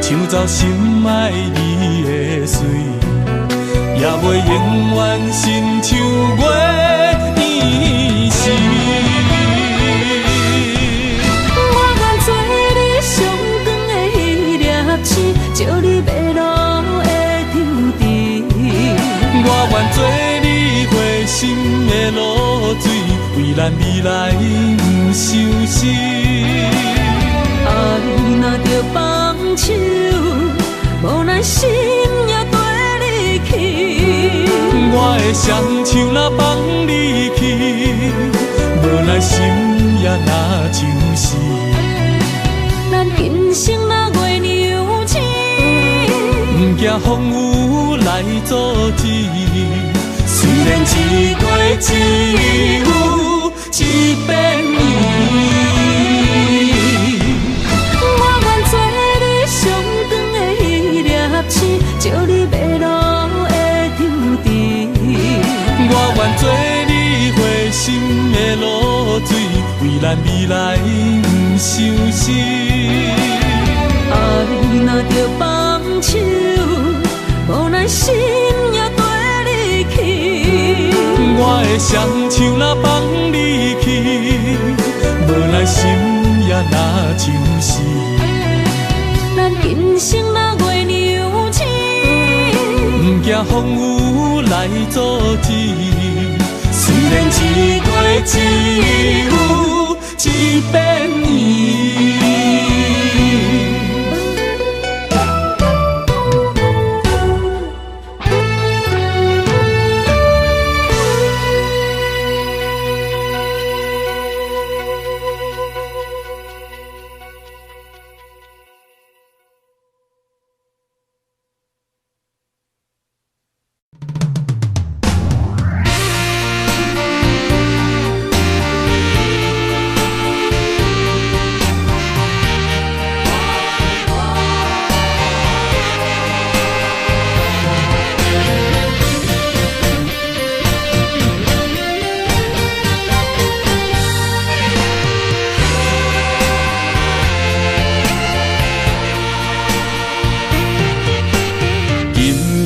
抢走心爱你的水，也袂永远亲像月依时。我愿做你上长的迄粒星，照你迷路的丢滴。我愿做你回心的露水，为咱未来不伤心。爱若着放手，无咱心也跟你去。我的双手若放你去，无咱心也若像死。咱今生若月娘星，不惊风雨来阻止。虽然一过只有一遍伊。我愿做你上长的迄粒星，照你迷路的场地。我愿做你回心的露水，为咱未来不伤心。爱若着放手，无咱心也跟你去。我的双手若放你去，无咱心也若像死。咱今生若月娘星，不惊风雨来阻止。虽然一过只有一遍伊。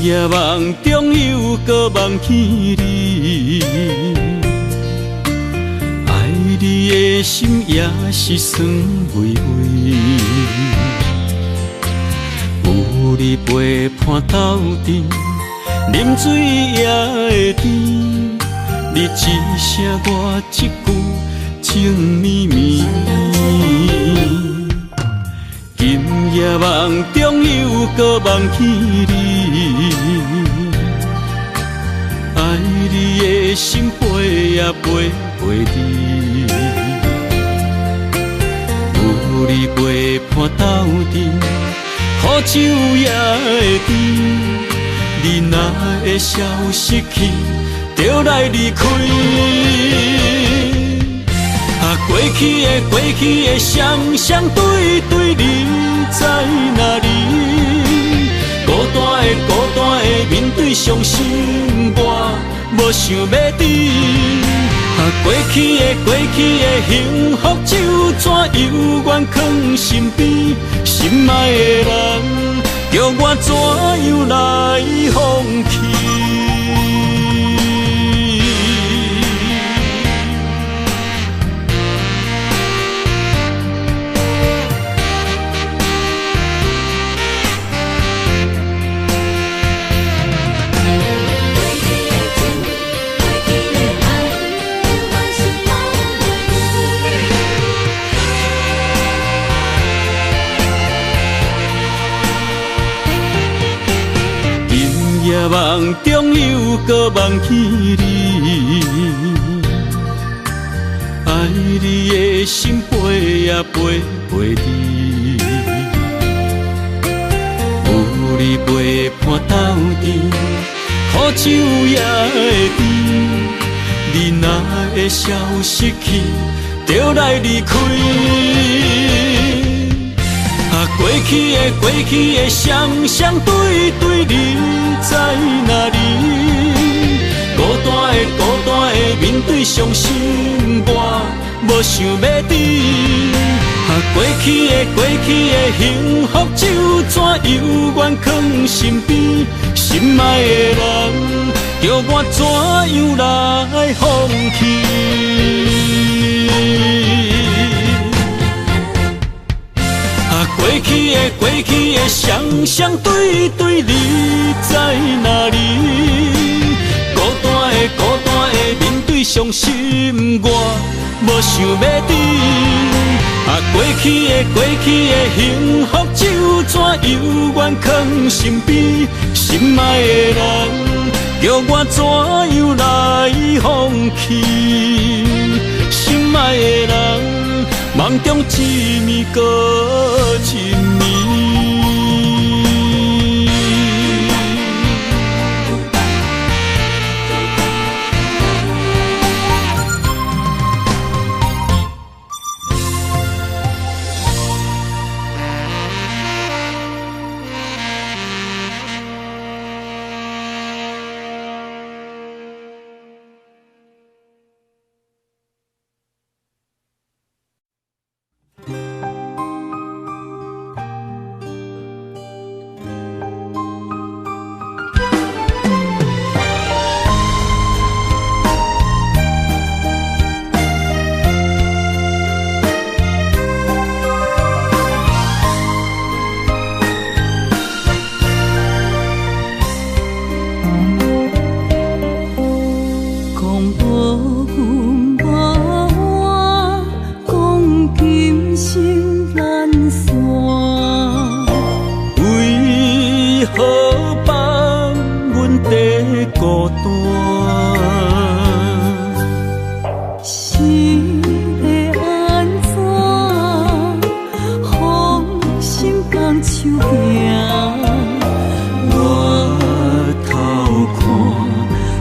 夜梦中又搁梦起你，爱你的心也是酸微微。有你陪伴斗阵，啉水也会甜。你一声我一句，情绵绵。今夜梦中又搁梦起你，爱你的心飞呀飞袂离。有你陪伴斗阵，苦酒也会甜。你若会消失去，就来离开。过去的双对对，你在哪里？孤单的面对伤心，我无想要知。过去的幸福就怎犹原藏身边？心爱的人，叫我怎样来放弃？夜梦中又搁梦起你，爱你的心飞呀飞袂离。有你陪伴斗阵，苦酒也会甜。你若会消失去，就来离开。过去的双对对，你在哪里？孤单的面对伤心，我无想要知。过去的幸福就怎犹原藏身边？心爱的人，叫我怎样来放弃？过去的双对对，你在哪里？孤单的面对伤心，我无想要知。过去的幸福就怎犹原藏身边？心爱的人，叫我怎样来放弃？心爱的人，梦中一暝搁一暝。孤单。是要安怎？风心放手行，我偷看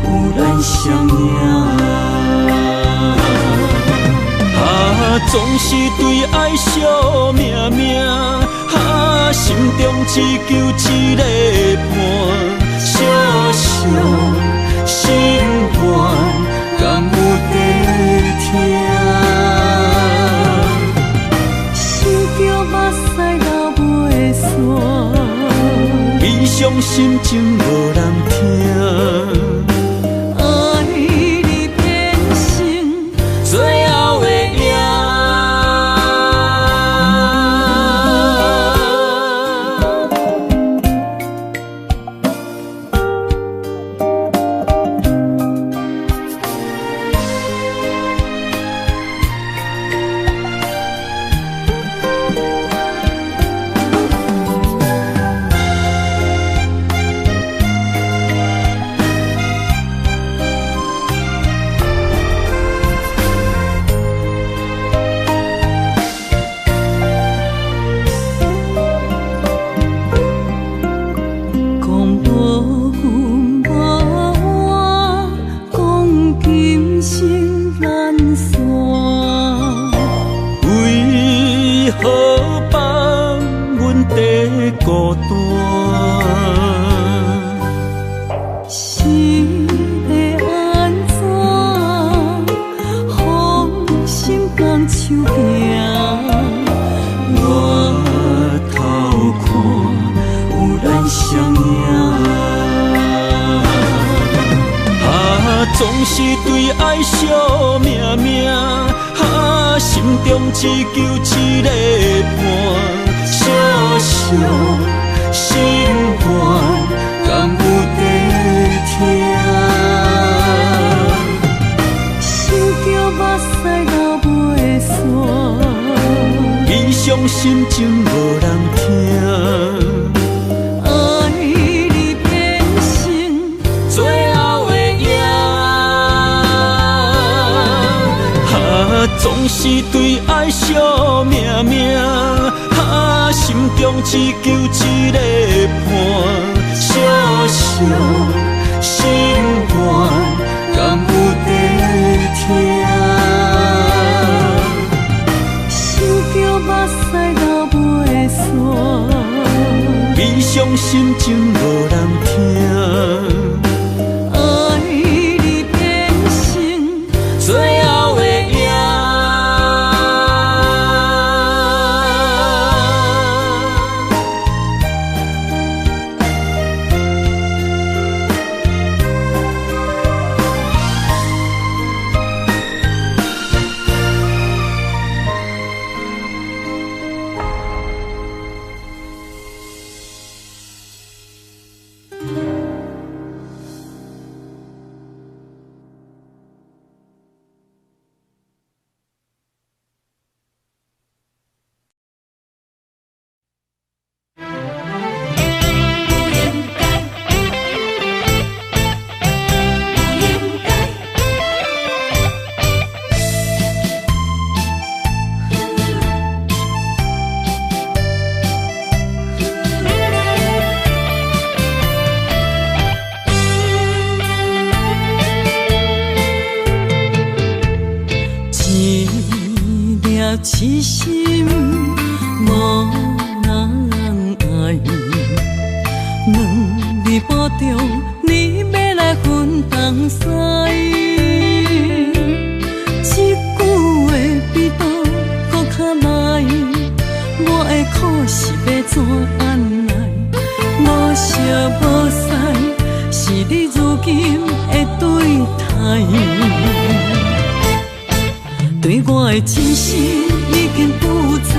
有咱相影。总是对爱惜命命，心中只求一个伴，小小心愿，敢有在听？想着目屎流袂煞，悲伤心情无人听。爱你变成最后的影。孤单，是要安怎？风心放手行，我偷看有咱相影。总是对爱惜命命，心中只求一个伴。小小心愿，敢有在听？想着目屎流袂煞，悲伤心情无人听。爱你变成最后的影。总是对爱惜命命。心中只求一个伴，小小心愿，敢有在听？想着目屎流袂煞，悲伤心情无人听。爱你变成最后的影。痴心无人爱，两日保重，你要来分东西。一句话比刀搁较来，我的苦是要怎安来？无惜无使，是你如今的对待。对我的真心已经不知，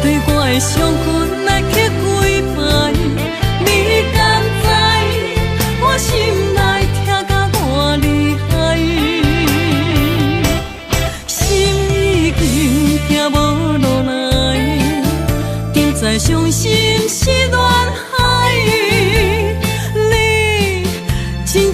对我的伤痕来去几摆，你敢知我心内痛甲偌厉害？心已经行无落来，定在伤心是恋海，你真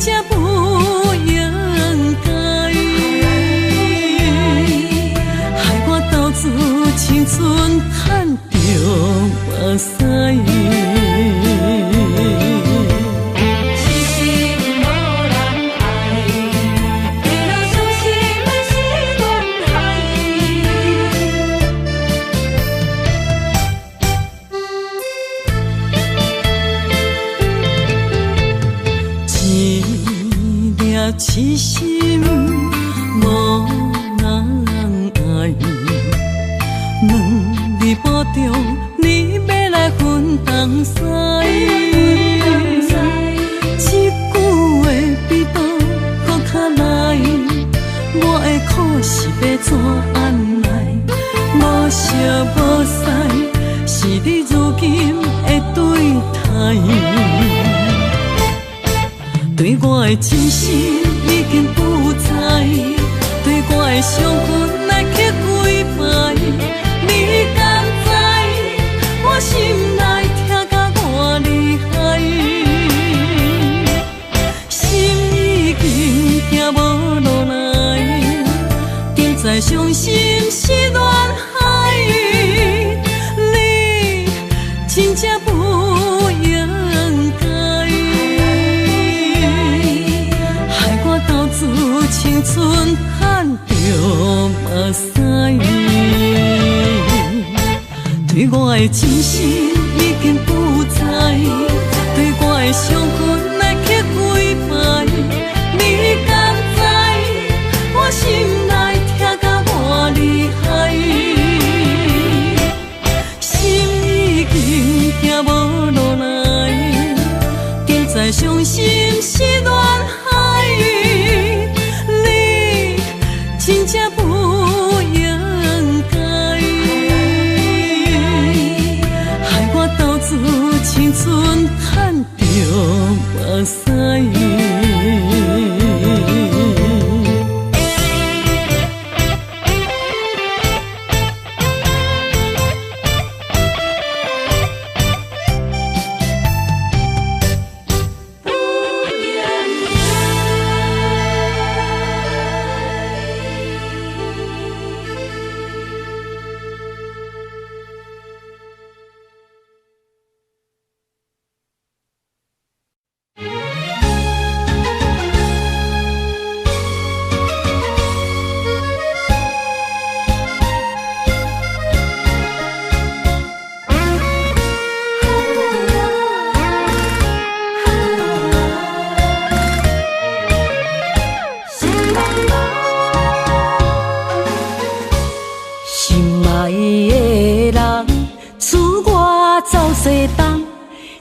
痴心无人爱，两日保重，你要来分东西。一句话比刀搁较来，我的苦是要怎安来？无烧无屎，是你如今的对待。对我的真心已经不知，对我的伤痕来去几摆，你敢知我心内痛甲偌厉害？心已经行无落来，定在伤心是恋海，你真正不应该。青春赚着目屎，对我的真心已经不知，对我的伤痕来去几摆，你敢知我心内痛甲偌厉害？心已经行无落来，定在伤心是恋海。真正不应该，害我斗志青春赚着目屎。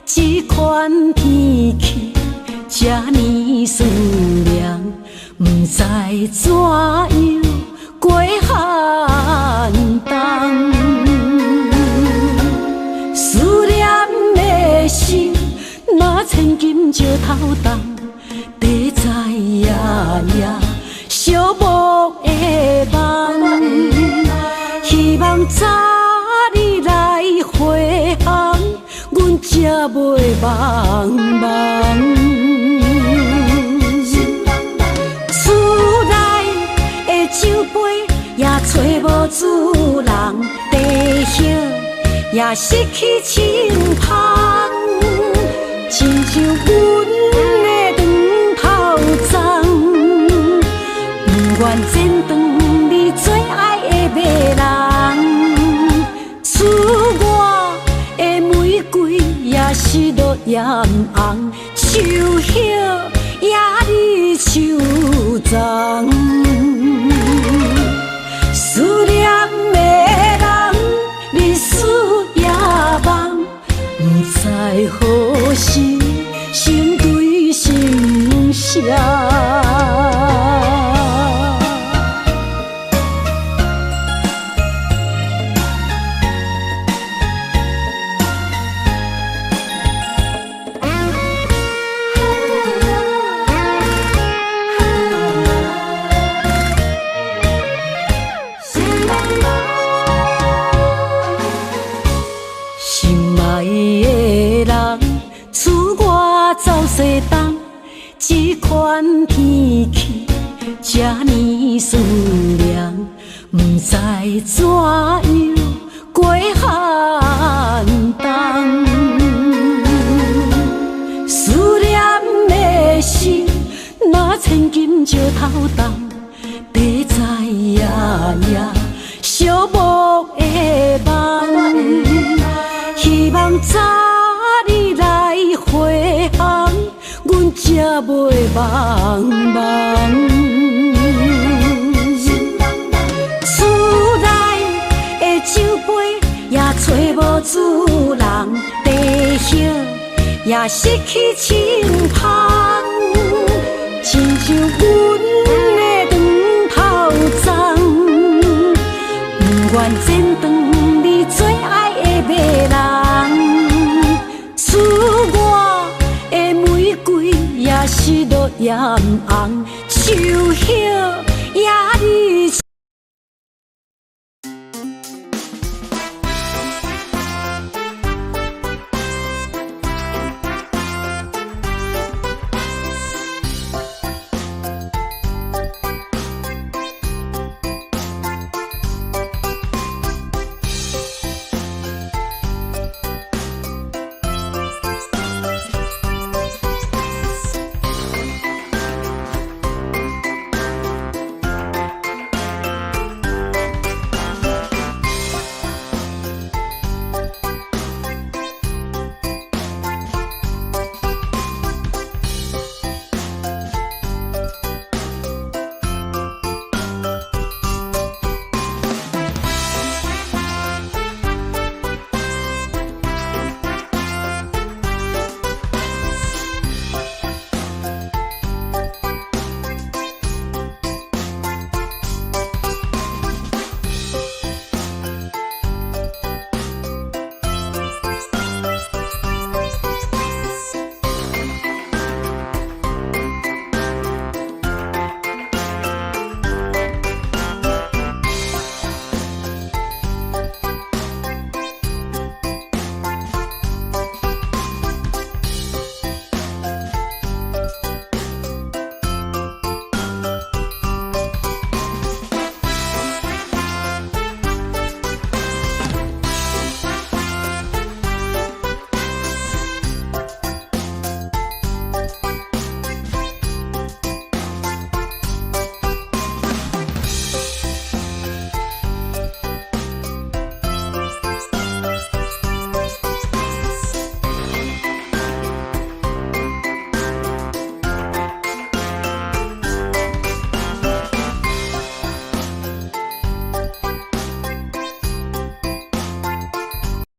这款天气这呢思念，不知怎样过寒冬。思念的心，若千金石头重，地在夜夜寂寞的梦。希望早日来回航。阮才袂茫茫，厝内的酒杯也找无主人，地叶也失去清芳，亲像阮的长头鬃，不愿剪断你最爱的马人，厝外的玫瑰也是落艳红，秋叶也离秋丛。思念的人，日思夜梦，不知何时成对成双。走西东，这款天气这呢思念，不知怎样过寒冬。思念的心，若千金石头重，地在夜夜寂寞的梦。希望早日来回航，阮才也袂茫茫。厝内的酒杯也找无主人，地叶也失去清芳，亲像阮的长头鬃，不愿剪断你最爱的迷人。厝外的玫瑰也是落艳红，树叶也离。